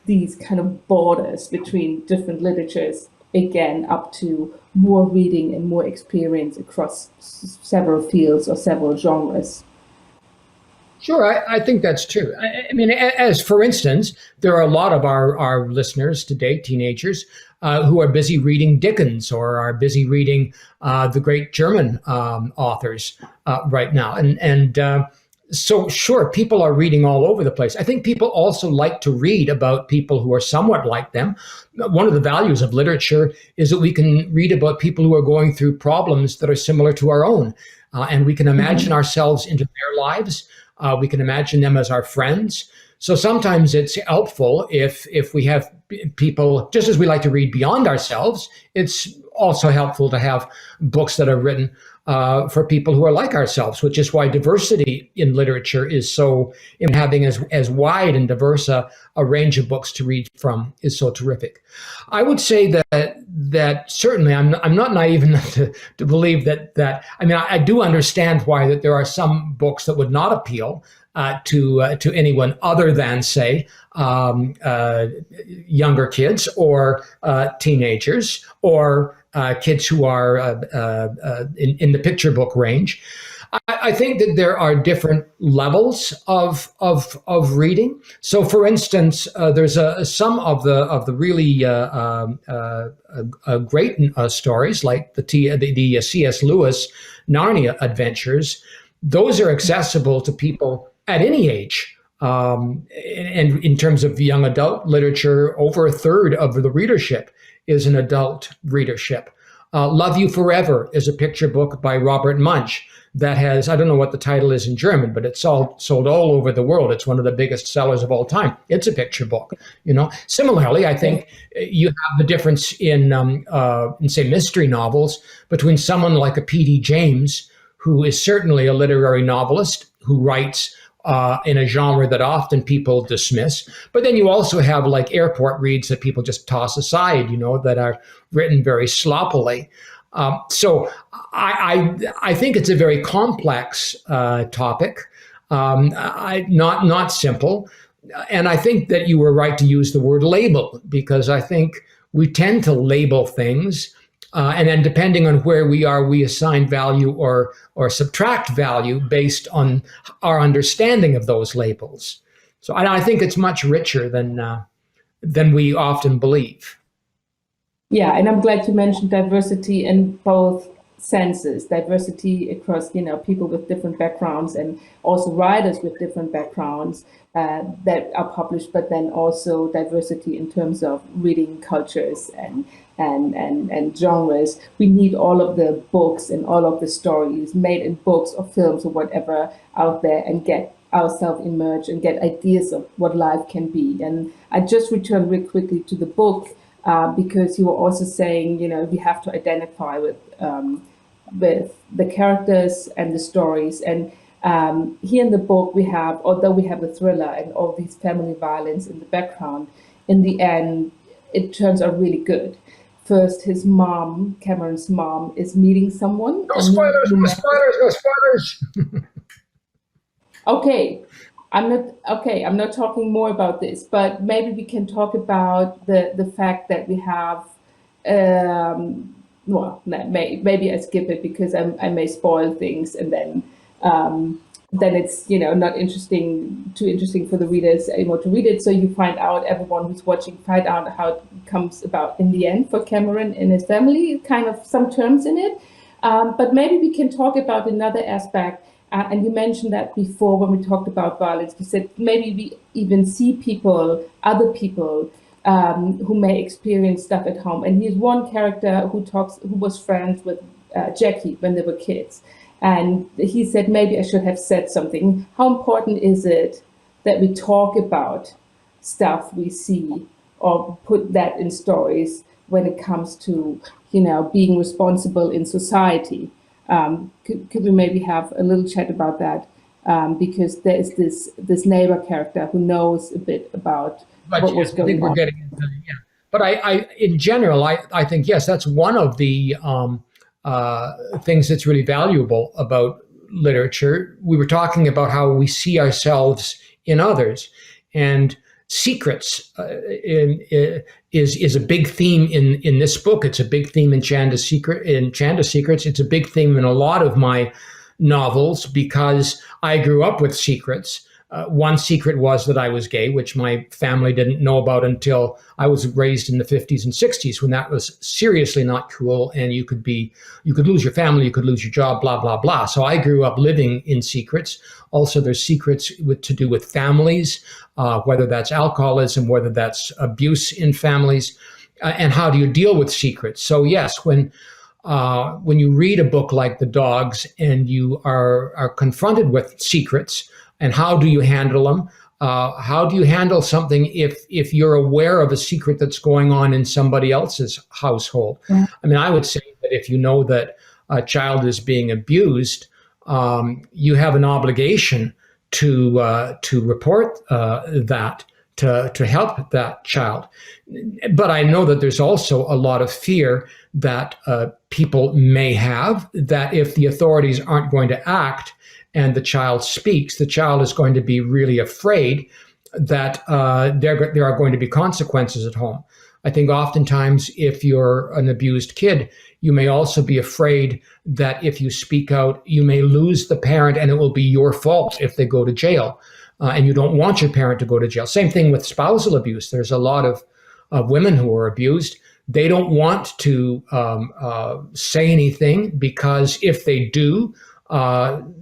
these kind of borders between different literatures, again, up to more reading and more experience across several fields or several genres? Sure, I think that's true. I mean, as for instance, there are a lot of our listeners today, teenagers, who are busy reading Dickens or are busy reading the great German authors right now. So sure, people are reading all over the place. I think people also like to read about people who are somewhat like them. One of the values of literature is that we can read about people who are going through problems that are similar to our own. And we can imagine ourselves into their lives. We can imagine them as our friends. So sometimes it's helpful if we have people, just as we like to read beyond ourselves, it's also helpful to have books that are written for people who are like ourselves, which is why diversity in literature is so, in having as wide and diverse a range of books to read from is so terrific. I would say that certainly I'm not naive enough to believe that I mean, I do understand why that there are some books that would not appeal to anyone other than, say, younger kids or teenagers or kids who are in the picture book range. I think that there are different levels of reading. So, for instance, there's some of the really great stories like the C.S. Lewis Narnia adventures. Those are accessible to people at any age. And in terms of young adult literature, over a third of the readership is an adult readership. Love You Forever is a picture book by Robert Munch that has, I don't know what the title is in German, but it's sold all over the world. It's one of the biggest sellers of all time. It's a picture book, Similarly, I think you have the difference in say, mystery novels between someone like a P.D. James, who is certainly a literary novelist who writes in a genre that often people dismiss. But then you also have like airport reads that people just toss aside, that are written very sloppily. So I think it's a very complex topic, not simple. And I think that you were right to use the word label, because I think we tend to label things. And then depending on where we are, we assign value or subtract value based on our understanding of those labels. So I think it's much richer than we often believe. Yeah, and I'm glad you mentioned diversity in both senses, diversity across, people with different backgrounds and also writers with different backgrounds that are published, but then also diversity in terms of reading cultures and genres. We need all of the books and all of the stories made in books or films or whatever out there and get ourselves immersed and get ideas of what life can be. And I just returned real quickly to the book because you were also saying, we have to identify with the characters and the stories. And here in the book, although we have the thriller and all these family violence in the background, in the end, it turns out really good. first his mom, Cameron's mom, is meeting someone. No spoilers, no spoilers, no spoilers. Okay, I'm not talking more about this, but maybe we can talk about the fact that we have well, maybe I skip it because I may spoil things, and then it's not too interesting for the readers anymore to read it. So you find out, everyone who's watching find out how it comes about in the end for Cameron and his family. Kind of some terms in it, but maybe we can talk about another aspect. And you mentioned that before when we talked about violence. We said maybe we even see other people who may experience stuff at home. And he's one character who was friends with Jacky when they were kids. And he said, maybe I should have said something. How important is it that we talk about stuff we see or put that in stories when it comes to, being responsible in society? Could we maybe have a little chat about that? Because there is this neighbor character who knows a bit about what was going on. We're getting into, yeah. But I in general, I think, yes, that's one of the things that's really valuable about literature. We were talking about how we see ourselves in others, and secrets is a big theme in this book. It's a big theme in Chanda's Secrets. It's a big theme in a lot of my novels because I grew up with secrets. One secret was that I was gay, which my family didn't know about until I was raised in the 50s and 60s, when that was seriously not cool, and you could lose your family, you could lose your job, blah, blah, blah. So I grew up living in secrets. Also, there's secrets to do with families, whether that's alcoholism, whether that's abuse in families, and how do you deal with secrets? So yes, when you read a book like The Dogs and you are confronted with secrets, and how do you handle them? How do you handle something if you're aware of a secret that's going on in somebody else's household? Yeah. I mean, I would say that if you know that a child is being abused, you have an obligation to report that, to help that child. But I know that there's also a lot of fear that people may have, that if the authorities aren't going to act and the child speaks, the child is going to be really afraid that there are going to be consequences at home. I think oftentimes if you're an abused kid, you may also be afraid that if you speak out, you may lose the parent and it will be your fault if they go to jail. And you don't want your parent to go to jail. Same thing with spousal abuse. There's a lot of women who are abused. They don't want to say anything because if they do,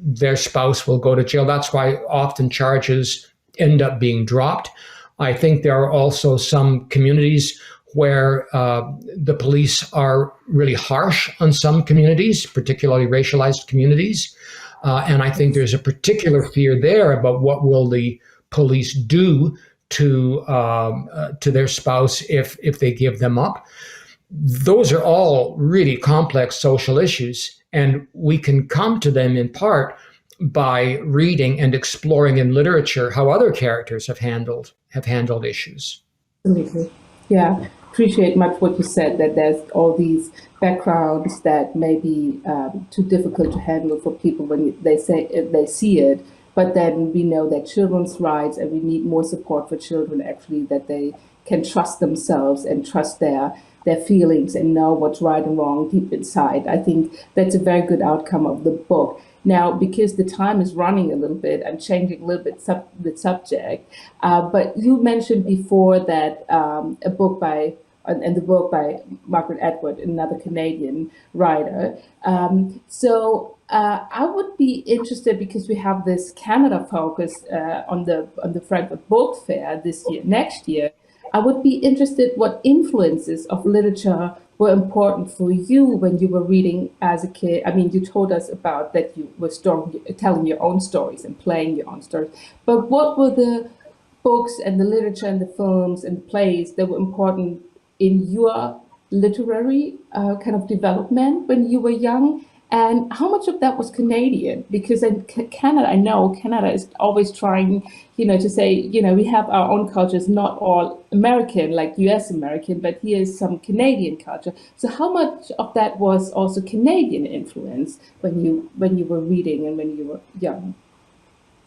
their spouse will go to jail. That's why often charges end up being dropped. I think there are also some communities where the police are really harsh on some communities, particularly racialized communities. And I think there's a particular fear there about what will the police do to their spouse if they give them up. Those are all really complex social issues, and we can come to them in part by reading and exploring in literature how other characters have handled issues. Absolutely. Yeah, appreciate much what you said, that there's all these backgrounds that may be too difficult to handle for people when they see it. But then we know that children's rights, and we need more support for children, actually, that they can trust themselves and trust their feelings and know what's right and wrong deep inside. I think that's a very good outcome of the book. Now, because the time is running a little bit, I'm changing a little bit the subject. But you mentioned before that the book by Margaret Atwood, another Canadian writer. So I would be interested, because we have this Canada focus on the Frankfurt Book Fair next year. I would be interested what influences of literature were important for you when you were reading as a kid. I mean, you told us about that you were telling your own stories and playing your own stories. But what were the books and the literature and the films and plays that were important in your literary kind of development when you were young? And how much of that was Canadian? Because in Canada, I know Canada is always trying, to say, we have our own cultures, not all American, like US American, but here's some Canadian culture. So how much of that was also Canadian influence when you were reading and when you were young?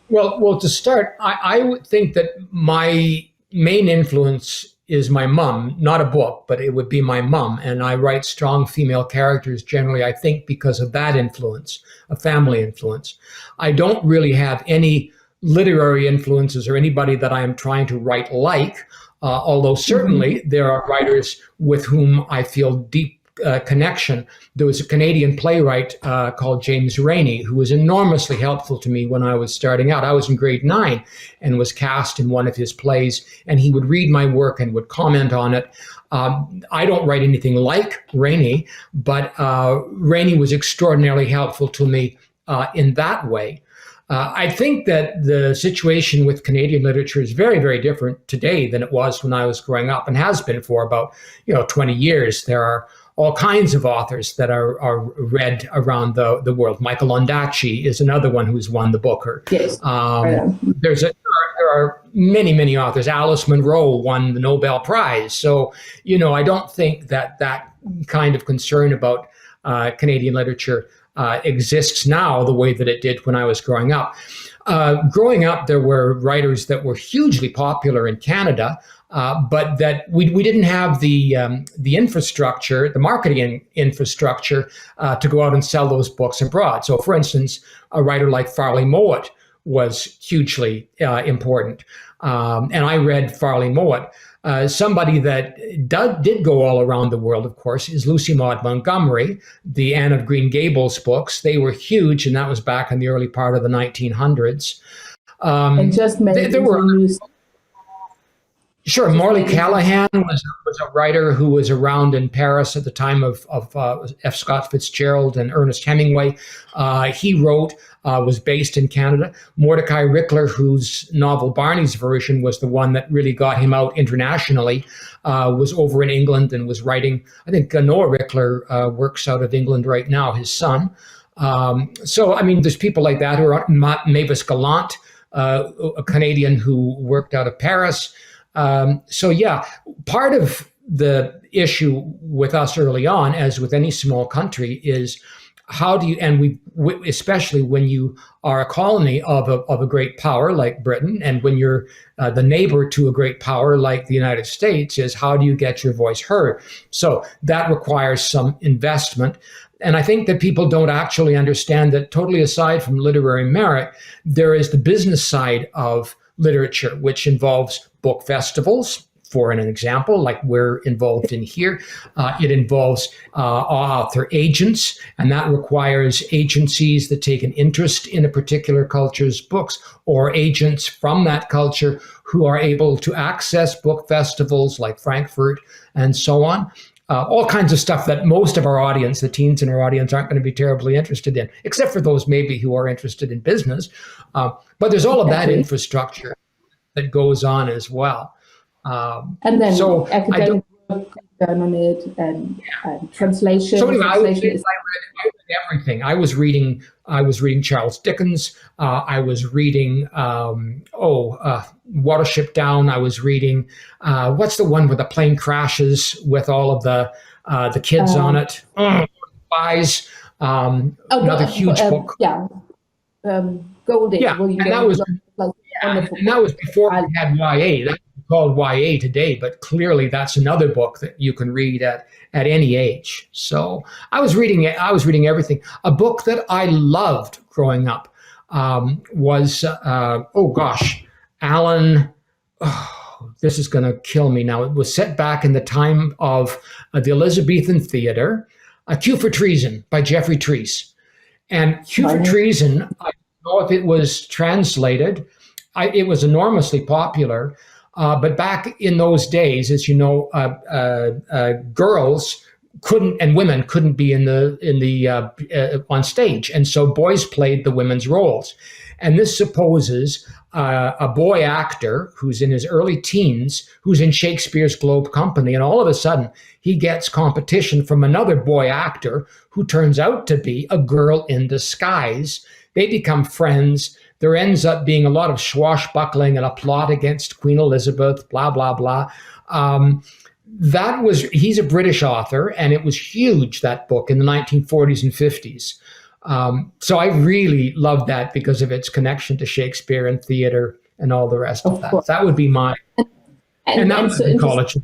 Well, to start, I would think that my main influence is my mom, not a book, but it would be my mom. And I write strong female characters generally, I think, because of that influence, a family influence. I don't really have any literary influences or anybody that I am trying to write like, although certainly there are writers with whom I feel deep connection. There was a Canadian playwright called James Rainey, who was enormously helpful to me when I was starting out. I was in grade 9 and was cast in one of his plays, and he would read my work and would comment on it. I don't write anything like Rainey, but Rainey was extraordinarily helpful to me in that way. I think that the situation with Canadian literature is very, very different today than it was when I was growing up, and has been for about 20 years. There are all kinds of authors that are read around the world. Michael Ondaatje is another one who's won the Booker. Yes. There are many, many authors. Alice Munro won the Nobel Prize. So, I don't think that kind of concern about Canadian literature exists now the way that it did when I was growing up. Growing up, there were writers that were hugely popular in Canada, but that we didn't have the infrastructure, the marketing infrastructure, to go out and sell those books abroad. So, for instance, a writer like Farley Mowat was hugely important, and I read Farley Mowat. Somebody that did go all around the world, of course, is Lucy Maud Montgomery. The Anne of Green Gables books, they were huge, and that was back in the early part of the 1900s. And just there were Sure. Morley Callahan was a writer who was around in Paris at the time of F. Scott Fitzgerald and Ernest Hemingway. He wrote, was based in Canada. Mordecai Rickler, whose novel Barney's Version was the one that really got him out internationally, was over in England and was writing. I think Noah Rickler works out of England right now, his son. So, I mean, there's people like that who are Mavis Gallant, a Canadian who worked out of Paris. So yeah, part of the issue with us early on, as with any small country, is how do you, and we, especially when you are a colony of a great power like Britain, and when you're the neighbor to a great power like the United States, is how do you get your voice heard? So that requires some investment. And I think that people don't actually understand that, totally aside from literary merit, there is the business side of literature, which involves book festivals, for an example, like we're involved in here. It involves author agents, and that requires agencies that take an interest in a particular culture's books, or agents from that culture who are able to access book festivals like Frankfurt and so on. All kinds of stuff that most of our audience, the teens in our audience, aren't going to be terribly interested in, except for those maybe who are interested in business. But there's all of that infrastructure that goes on as well. And then so academic work done on it, and translation. So anyway, I read everything. I was reading Charles Dickens. I was reading Watership Down. I was reading what's the one where the plane crashes with all of the kids on it? Spies. Another huge book. Yeah. Golden. Yeah, and that was before we had YA. That's called YA today, but clearly that's another book that you can read at any age. So I was reading everything. A book that I loved growing up was Allan. Oh, this is going to kill me now. It was set back in the time of the Elizabethan theater. Q for Treason by Geoffrey Treece. And Q for Treason, I don't know if it was translated. It was enormously popular. But back in those days, as you know, girls couldn't and women couldn't be on stage, and so boys played the women's roles. And this supposes a boy actor who's in his early teens, who's in Shakespeare's Globe Company, and all of a sudden he gets competition from another boy actor who turns out to be a girl in disguise. They become friends. There ends up being a lot of swashbuckling and a plot against Queen Elizabeth, blah, blah, blah. He's a British author, and it was huge, that book, in the 1940s and 50s. So I really loved that because of its connection to Shakespeare and theater and all the rest of that. Course. That would be my, and that was in college.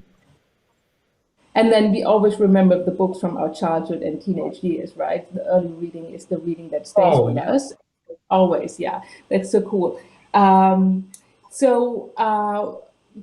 And then we always remember the books from our childhood and teenage years, right? The early reading is the reading that stays with us. Always, yeah. That's so cool.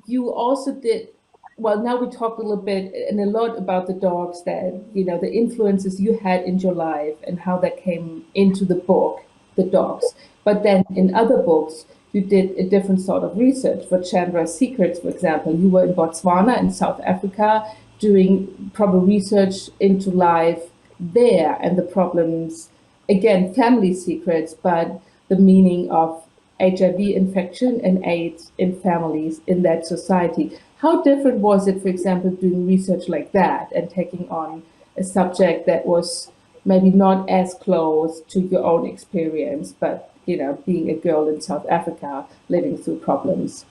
You also did, well, now we talked a little bit and a lot about the dogs that, the influences you had in your life and how that came into the book, the dogs. But then in other books, you did a different sort of research. For Chandra's Secrets, for example, you were in Botswana and South Africa doing proper research into life there and the problems, again, family secrets, but the meaning of HIV infection and AIDS in families in that society. How different was it, for example, doing research like that and taking on a subject that was maybe not as close to your own experience, but, being a girl in South Africa living through problems?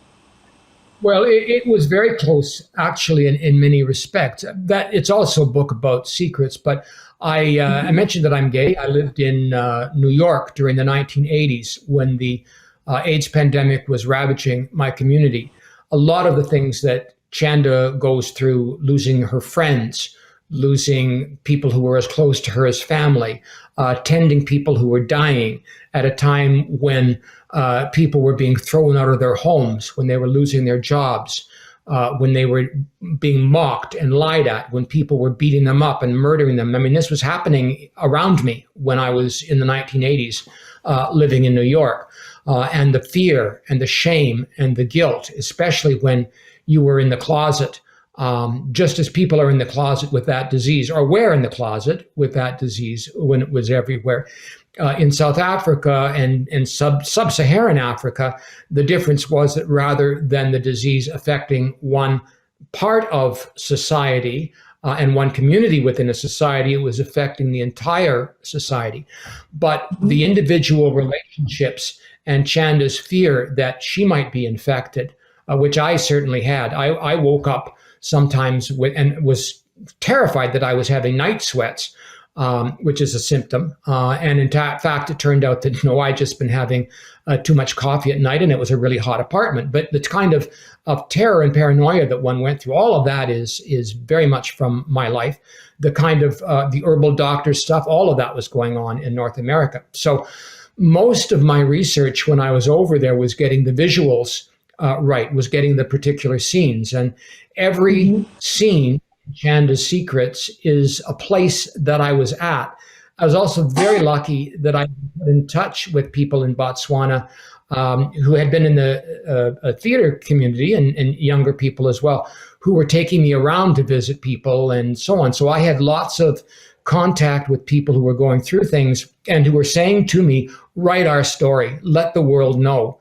Well, it was very close, actually, in many respects. That it's also a book about secrets, but I mentioned that I'm gay. I lived in New York during the 1980s when the AIDS pandemic was ravaging my community. A lot of the things that Chanda goes through, losing her friends, losing people who were as close to her as family, tending people who were dying at a time when people were being thrown out of their homes, when they were losing their jobs, when they were being mocked and lied at, when people were beating them up and murdering them. I mean, this was happening around me when I was in the 1980s living in New York. And the fear and the shame and the guilt, especially when you were in the closet, just as people are in the closet with that disease, or were in the closet with that disease when it was everywhere. In South Africa and sub-Saharan Africa, the difference was that rather than the disease affecting one part of society and one community within a society, it was affecting the entire society. But the individual relationships and Chanda's fear that she might be infected, which I certainly had. I woke up sometimes and was terrified that I was having night sweats, which is a symptom. And in fact, it turned out that, I'd just been having too much coffee at night and it was a really hot apartment. But the kind of terror and paranoia that one went through, all of that is very much from my life. The kind of the herbal doctor stuff, all of that was going on in North America. So most of my research when I was over there was getting the visuals right, was getting the particular scenes. And every scene in Chanda's Secrets is a place that I was at. I was also very lucky that I got in touch with people in Botswana who had been in the theater community and younger people as well, who were taking me around to visit people and so on. So I had lots of contact with people who were going through things and who were saying to me, write our story, let the world know.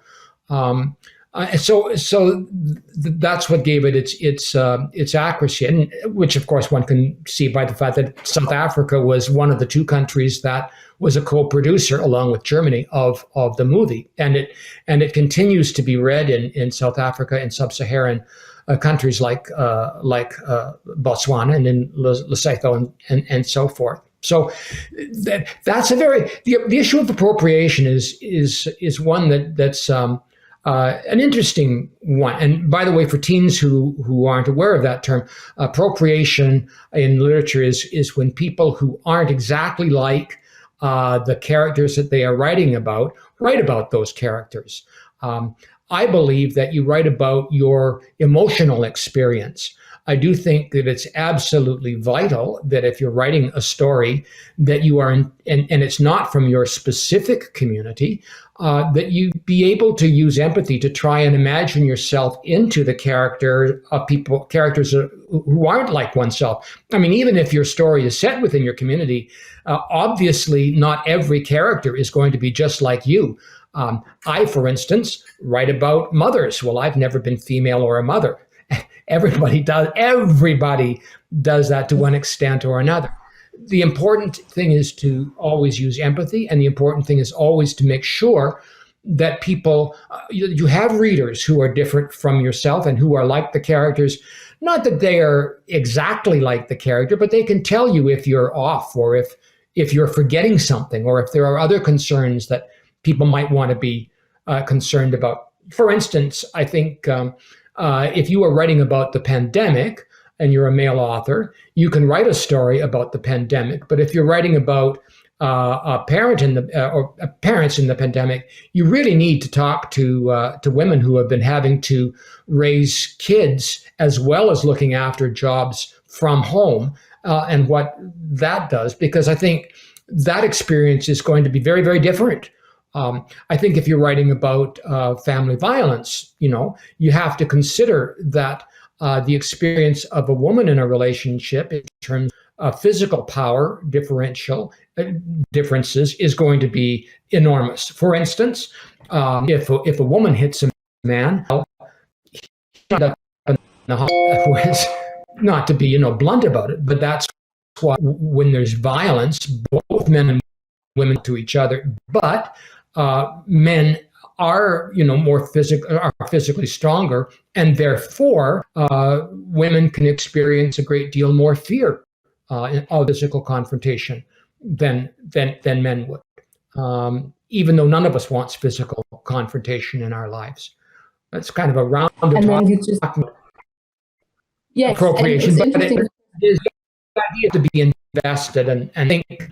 So that's what gave it its accuracy, and which of course one can see by the fact that South Africa was one of the two countries that was a co-producer along with Germany of the movie, and it continues to be read in South Africa and sub-Saharan countries like Botswana and in Lesotho and so forth. So that's the issue of appropriation is one that's an interesting one. And by the way, for teens who aren't aware of that term, appropriation in literature is when people who aren't exactly like the characters that they are writing about write about those characters. I believe that you write about your emotional experience. I do think that it's absolutely vital that if you're writing a story that you are in, and it's not from your specific community, that you be able to use empathy to try and imagine yourself into the characters who aren't like oneself. I mean, even if your story is set within your community, obviously not every character is going to be just like you. I, for instance, write about mothers. Well, I've never been female or a mother. Everybody does that to one extent or another. The important thing is to always use empathy, and the important thing is always to make sure that people, you have readers who are different from yourself and who are like the characters. Not that they are exactly like the character, but they can tell you if you're off, or if you're forgetting something, or if there are other concerns that people might want to be concerned about. For instance, I think if you are writing about the pandemic and you're a male author, you can write a story about the pandemic. But if you're writing about parents in the pandemic, you really need to talk to women who have been having to raise kids as well as looking after jobs from home, and what that does, because I think that experience is going to be very, very different. I think if you're writing about family violence, you have to consider that the experience of a woman in a relationship in terms of physical power differences is going to be enormous. For instance, if a woman hits a man, not to be blunt about it, but that's why when there's violence, both men and women to each other, but men are more physically stronger, and therefore women can experience a great deal more fear of physical confrontation than men would, even though none of us wants physical confrontation in our lives. That's kind of a roundabout appropriation, but it is the idea to be invested and think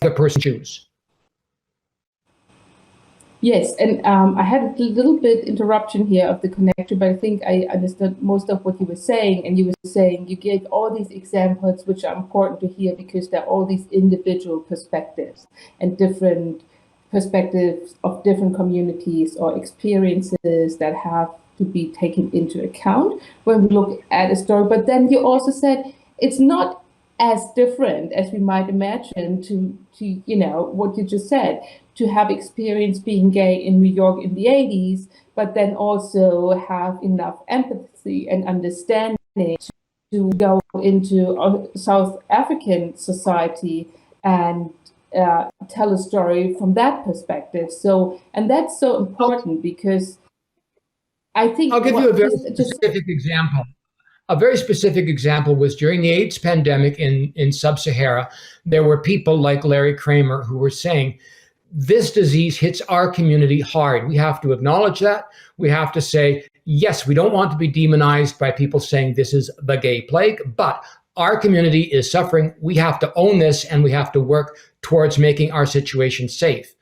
the person choose. Yes, and I had a little bit interruption here of the connection, but I think I understood most of what you were saying. And you were saying you gave all these examples, which are important to hear because they're all these individual perspectives and different perspectives of different communities or experiences that have to be taken into account when we look at a story. But then you also said it's not as different as we might imagine to what you just said, to have experience being gay in New York in the 80s, but then also have enough empathy and understanding to go into a South African society and tell a story from that perspective. So, and that's so important because I think I'll give you a very specific example. A very specific example was during the AIDS pandemic in Sub-Sahara. There were people like Larry Kramer who were saying, this disease hits our community hard. We have to acknowledge that. We have to say, yes, we don't want to be demonized by people saying this is the gay plague, but our community is suffering. We have to own this, and we have to work towards making our situation safe.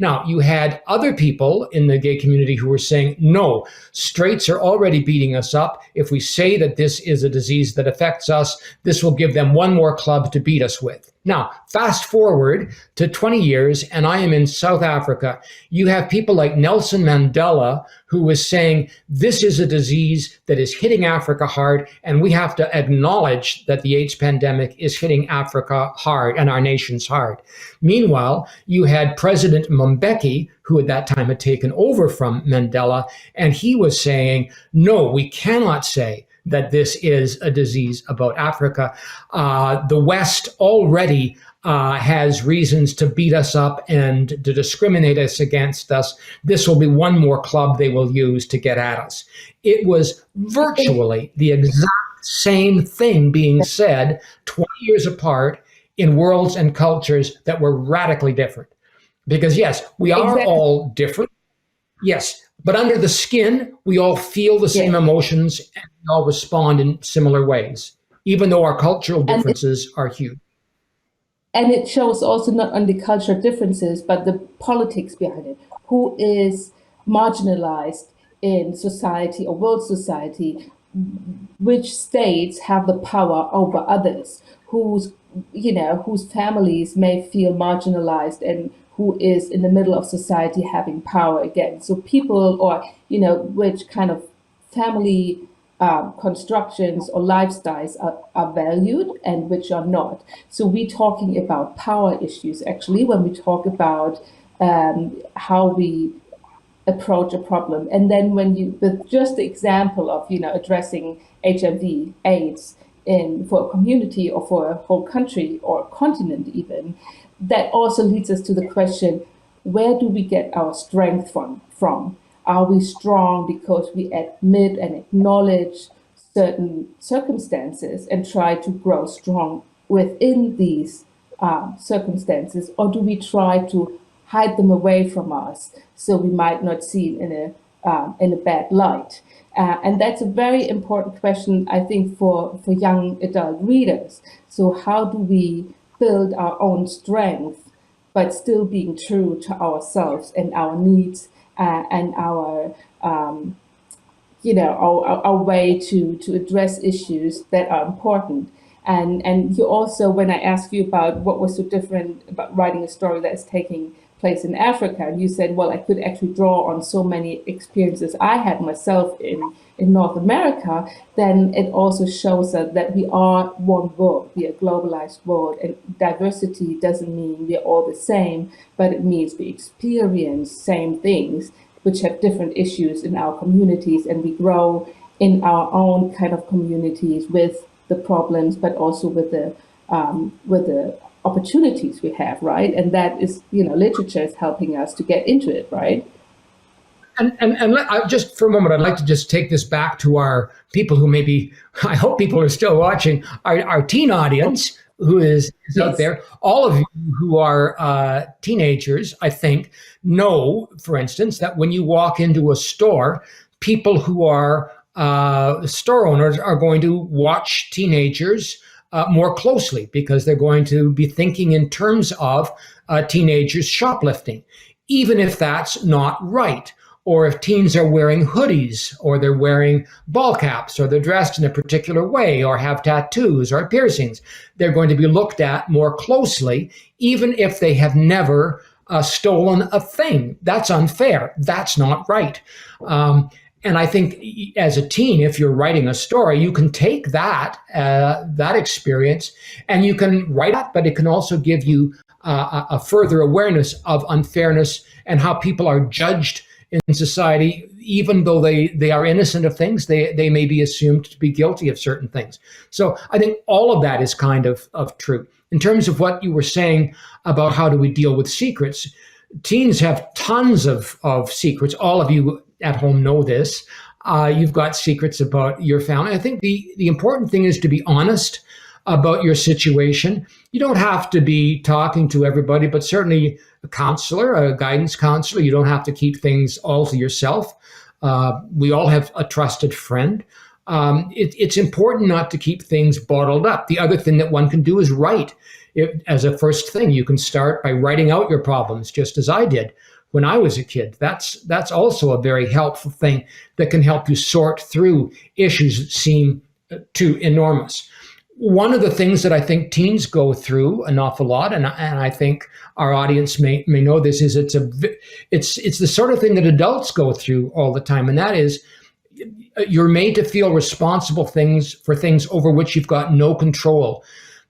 Now, you had other people in the gay community who were saying, no, straights are already beating us up. If we say that this is a disease that affects us, this will give them one more club to beat us with. Now, fast forward to 20 years, and I am in South Africa. You have people like Nelson Mandela, who was saying, this is a disease that is hitting Africa hard, and we have to acknowledge that the AIDS pandemic is hitting Africa hard and our nations hard. Meanwhile, you had President Mbeki, who at that time had taken over from Mandela, and he was saying, no, we cannot say that this is a disease about Africa. The West already has reasons to beat us up and to discriminate us against us. This will be one more club they will use to get at us. It was virtually the exact same thing being said 20 years apart in worlds and cultures that were radically different. Because yes, we are all different. Yes, but under the skin, we all feel the same emotions and we all respond in similar ways, even though our cultural differences are huge. And it shows also not only cultural differences, but the politics behind it. Who is marginalized in society or world society? which states have the power over others, whose families may feel marginalized and who is in the middle of society having power again. So people, or which kind of family constructions or lifestyles are valued and which are not. So we're talking about power issues actually when we talk about how we approach a problem. And then with just the example of addressing HIV/AIDS for a community or for a whole country or continent even, that also leads us to the question: where do we get our strength from? Are we strong because we admit and acknowledge certain circumstances and try to grow strong within these circumstances, or do we try to hide them away from us so we might not see it in a bad light? And that's a very important question, I think, for young adult readers. So how do we build our own strength, but still being true to ourselves and our needs and our way to address issues that are important? And you also, when I asked you about what was so different about writing a story that's taking place in Africa, you said, well, I could actually draw on so many experiences I had myself in North America. Then it also shows us that we are one world, we are a globalized world, and diversity doesn't mean we're all the same, but it means we experience same things, which have different issues in our communities, and we grow in our own kind of communities with the problems, but also with the opportunities we have, right? And that is, literature is helping us to get into it, right? And just for a moment, I'd like to just take this back to our people who maybe, I hope people are still watching, our teen audience who is out there. All of you who are teenagers, I think, know, for instance, that when you walk into a store, people who are store owners are going to watch teenagers more closely because they're going to be thinking in terms of teenagers shoplifting, even if that's not right. Or if teens are wearing hoodies, or they're wearing ball caps, or they're dressed in a particular way, or have tattoos or piercings, they're going to be looked at more closely, even if they have never stolen a thing. That's unfair. That's not right. And I think as a teen, if you're writing a story, you can take that experience and you can write it, but it can also give you a further awareness of unfairness and how people are judged in society. Even though they are innocent of things, they may be assumed to be guilty of certain things. So I think all of that is kind of true. In terms of what you were saying about how do we deal with secrets, teens have tons of secrets. All of you at home know this. You've got secrets about your family. I think the important thing is to be honest about your situation. You don't have to be talking to everybody, but certainly a counselor, a guidance counselor, you don't have to keep things all to yourself. We all have a trusted friend. It's important not to keep things bottled up. The other thing that one can do is write. As a first thing, you can start by writing out your problems, just as I did when I was a kid. That's also a very helpful thing that can help you sort through issues that seem too enormous. One of the things that I think teens go through an awful lot, and I think our audience may know this, is it's the sort of thing that adults go through all the time, and that is you're made to feel responsible for things over which you've got no control.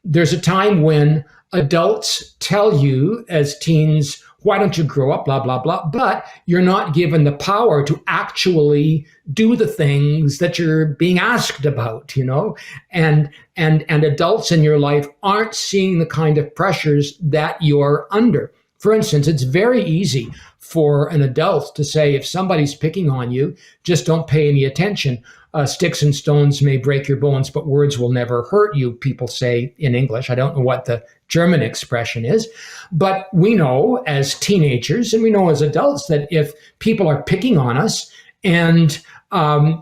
There's a time when adults tell you as teens, why don't you grow up, blah, blah, blah. But you're not given the power to actually do the things that you're being asked about, and adults in your life aren't seeing the kind of pressures that you're under. For instance, it's very easy for an adult to say, if somebody's picking on you, just don't pay any attention. Sticks and stones may break your bones, but words will never hurt you, people say in English. I don't know what the German expression is, but we know as teenagers and we know as adults that if people are picking on us and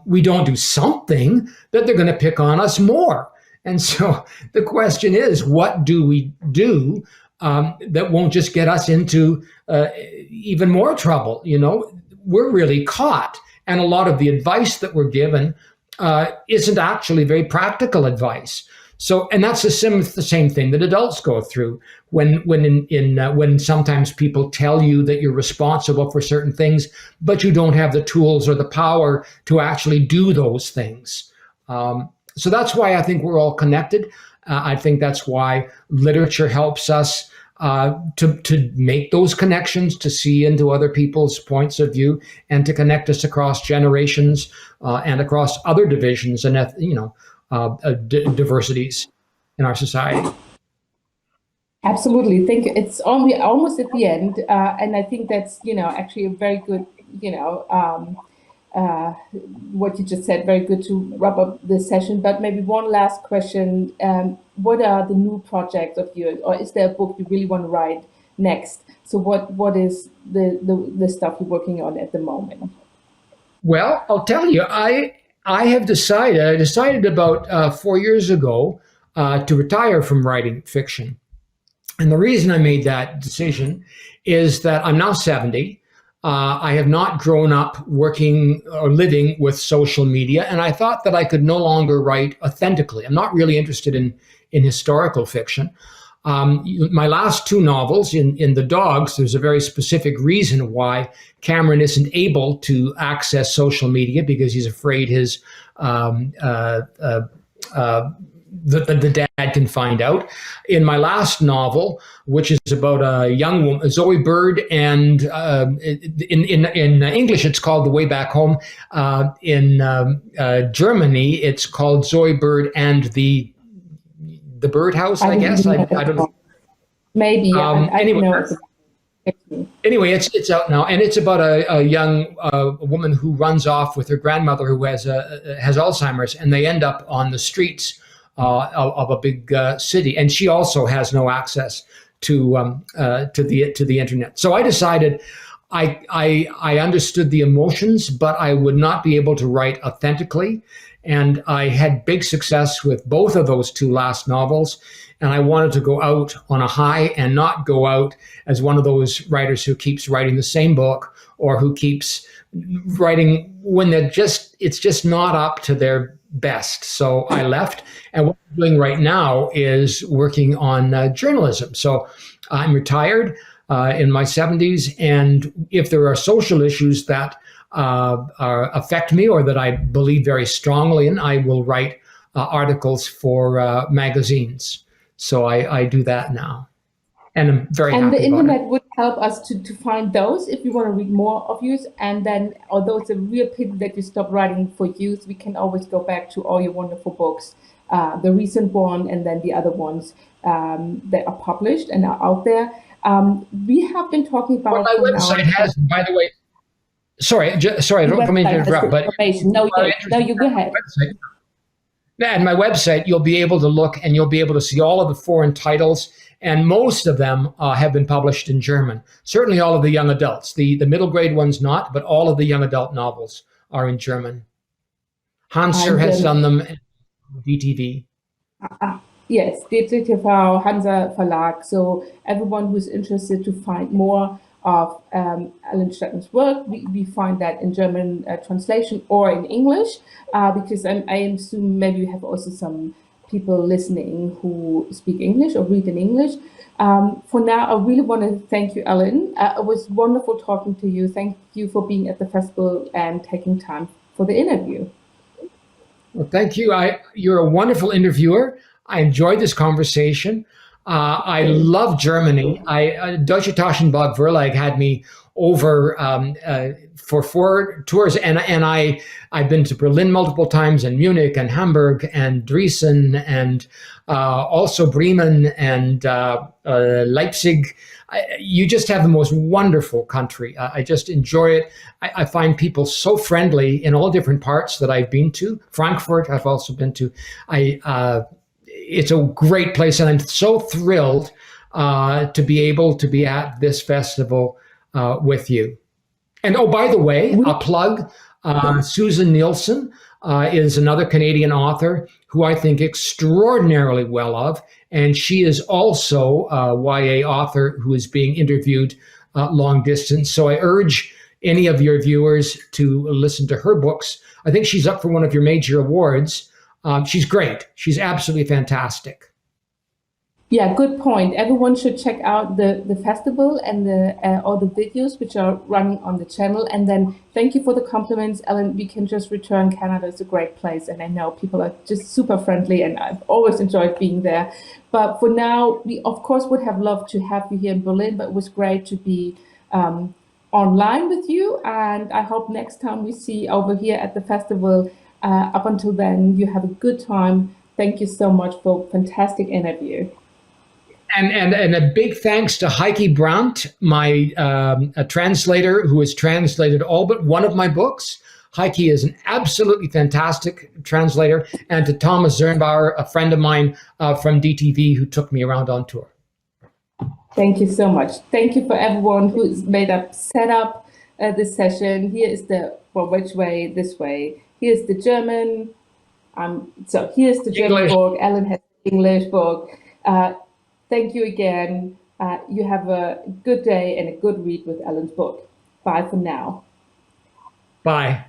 we don't do something, that they're going to pick on us more. And so the question is, what do we do that won't just get us into even more trouble? We're really caught. And a lot of the advice that we're given isn't actually very practical advice. So, and that's the same thing that adults go through when sometimes people tell you that you're responsible for certain things, but you don't have the tools or the power to actually do those things. So that's why I think we're all connected. I think that's why literature helps us to make those connections, to see into other people's points of view, and to connect us across generations and across other divisions and diversities in our society. Absolutely. Thank you. It's almost at the end, and I think that's actually a very good what you just said. Very good to wrap up this session. But maybe one last question: what are the new projects of yours, or is there a book you really want to write next? So what is the stuff you're working on at the moment? Well, I'll tell you, I decided about 4 years ago to retire from writing fiction. And the reason I made that decision is that I'm now 70. I have not grown up working or living with social media, and I thought that I could no longer write authentically. I'm not really interested in historical fiction. My last two novels, in The Dogs, there's a very specific reason why Cameron isn't able to access social media, because he's afraid his the dad can find out. In my last novel, which is about a young woman, Zoe Bird, and in English it's called The Way Back Home. In Germany, it's called Zoe Bird and the Birdhouse, I guess. I don't know. Maybe. Anyway, it's out now, and it's about a young woman who runs off with her grandmother who has Alzheimer's, and they end up on the streets of a big city, and she also has no access to the internet. So I decided I understood the emotions, but I would not be able to write authentically. And I had big success with both of those two last novels. And I wanted to go out on a high and not go out as one of those writers who keeps writing the same book, or who keeps writing when it's just not up to their best. So I left. And what I'm doing right now is working on journalism. So I'm retired in my 70s. And if there are social issues that affect me or that I believe very strongly in, I will write articles for magazines. So I do that now, and I'm very happy. And the internet it would help us to find those if you want to read more of yours. And then, although it's a real pity that you stopped writing for youth, we can always go back to all your wonderful books, the recent one and then the other ones that are published and are out there. We have been talking about. Well, my website has, by the way. Sorry, I don't mean to interrupt, but no, you go ahead. And my website, you'll be able to look, and you'll be able to see all of the foreign titles, and most of them have been published in German. Certainly all of the young adults. The middle grade ones not, but all of the young adult novels are in German. Hanser has done them, DTV. Yes, DTV, Hansa Verlag. So everyone who's interested to find more of Allan Stratton's work, we find that in German translation or in English, because I assume maybe you have also some people listening who speak English or read in English. For now, I really want to thank you, Allan. It was wonderful talking to you. Thank you for being at the festival and taking time for the interview. Well, thank you. You're a wonderful interviewer. I enjoyed this conversation. I love Germany. Deutsche Taschenbuch Verlag had me over for 4 tours, and I've been to Berlin multiple times, and Munich, and Hamburg, and Dresden, and also Bremen, and Leipzig. You just have the most wonderful country. I just enjoy it. I find people so friendly in all different parts that I've been to. Frankfurt, I've also been to. It's a great place, and I'm so thrilled to be able to be at this festival with you. And oh, by the way, a plug, Susan Nielsen is another Canadian author who I think extraordinarily well of, and she is also a YA author who is being interviewed long distance. So I urge any of your viewers to listen to her books. I think she's up for one of your major awards. She's great. She's absolutely fantastic. Yeah, good point. Everyone should check out the festival and all the videos which are running on the channel. And then thank you for the compliments, Ellen. We can just return. Canada is a great place, and I know people are just super friendly, and I've always enjoyed being there. But for now, we of course would have loved to have you here in Berlin, but it was great to be online with you. And I hope next time we see over here at the festival. Up until then, you have a good time. Thank you so much for a fantastic interview. And a big thanks to Heike Brandt, my a translator who has translated all but one of my books. Heike is an absolutely fantastic translator, and to Thomas Zernbauer, a friend of mine from DTV, who took me around on tour. Thank you so much. Thank you for everyone who's set up this session. Here is which way, this way. Here's the German. So here's the German book. Ellen has the English book. Thank you again. You have a good day and a good read with Ellen's book. Bye for now. Bye.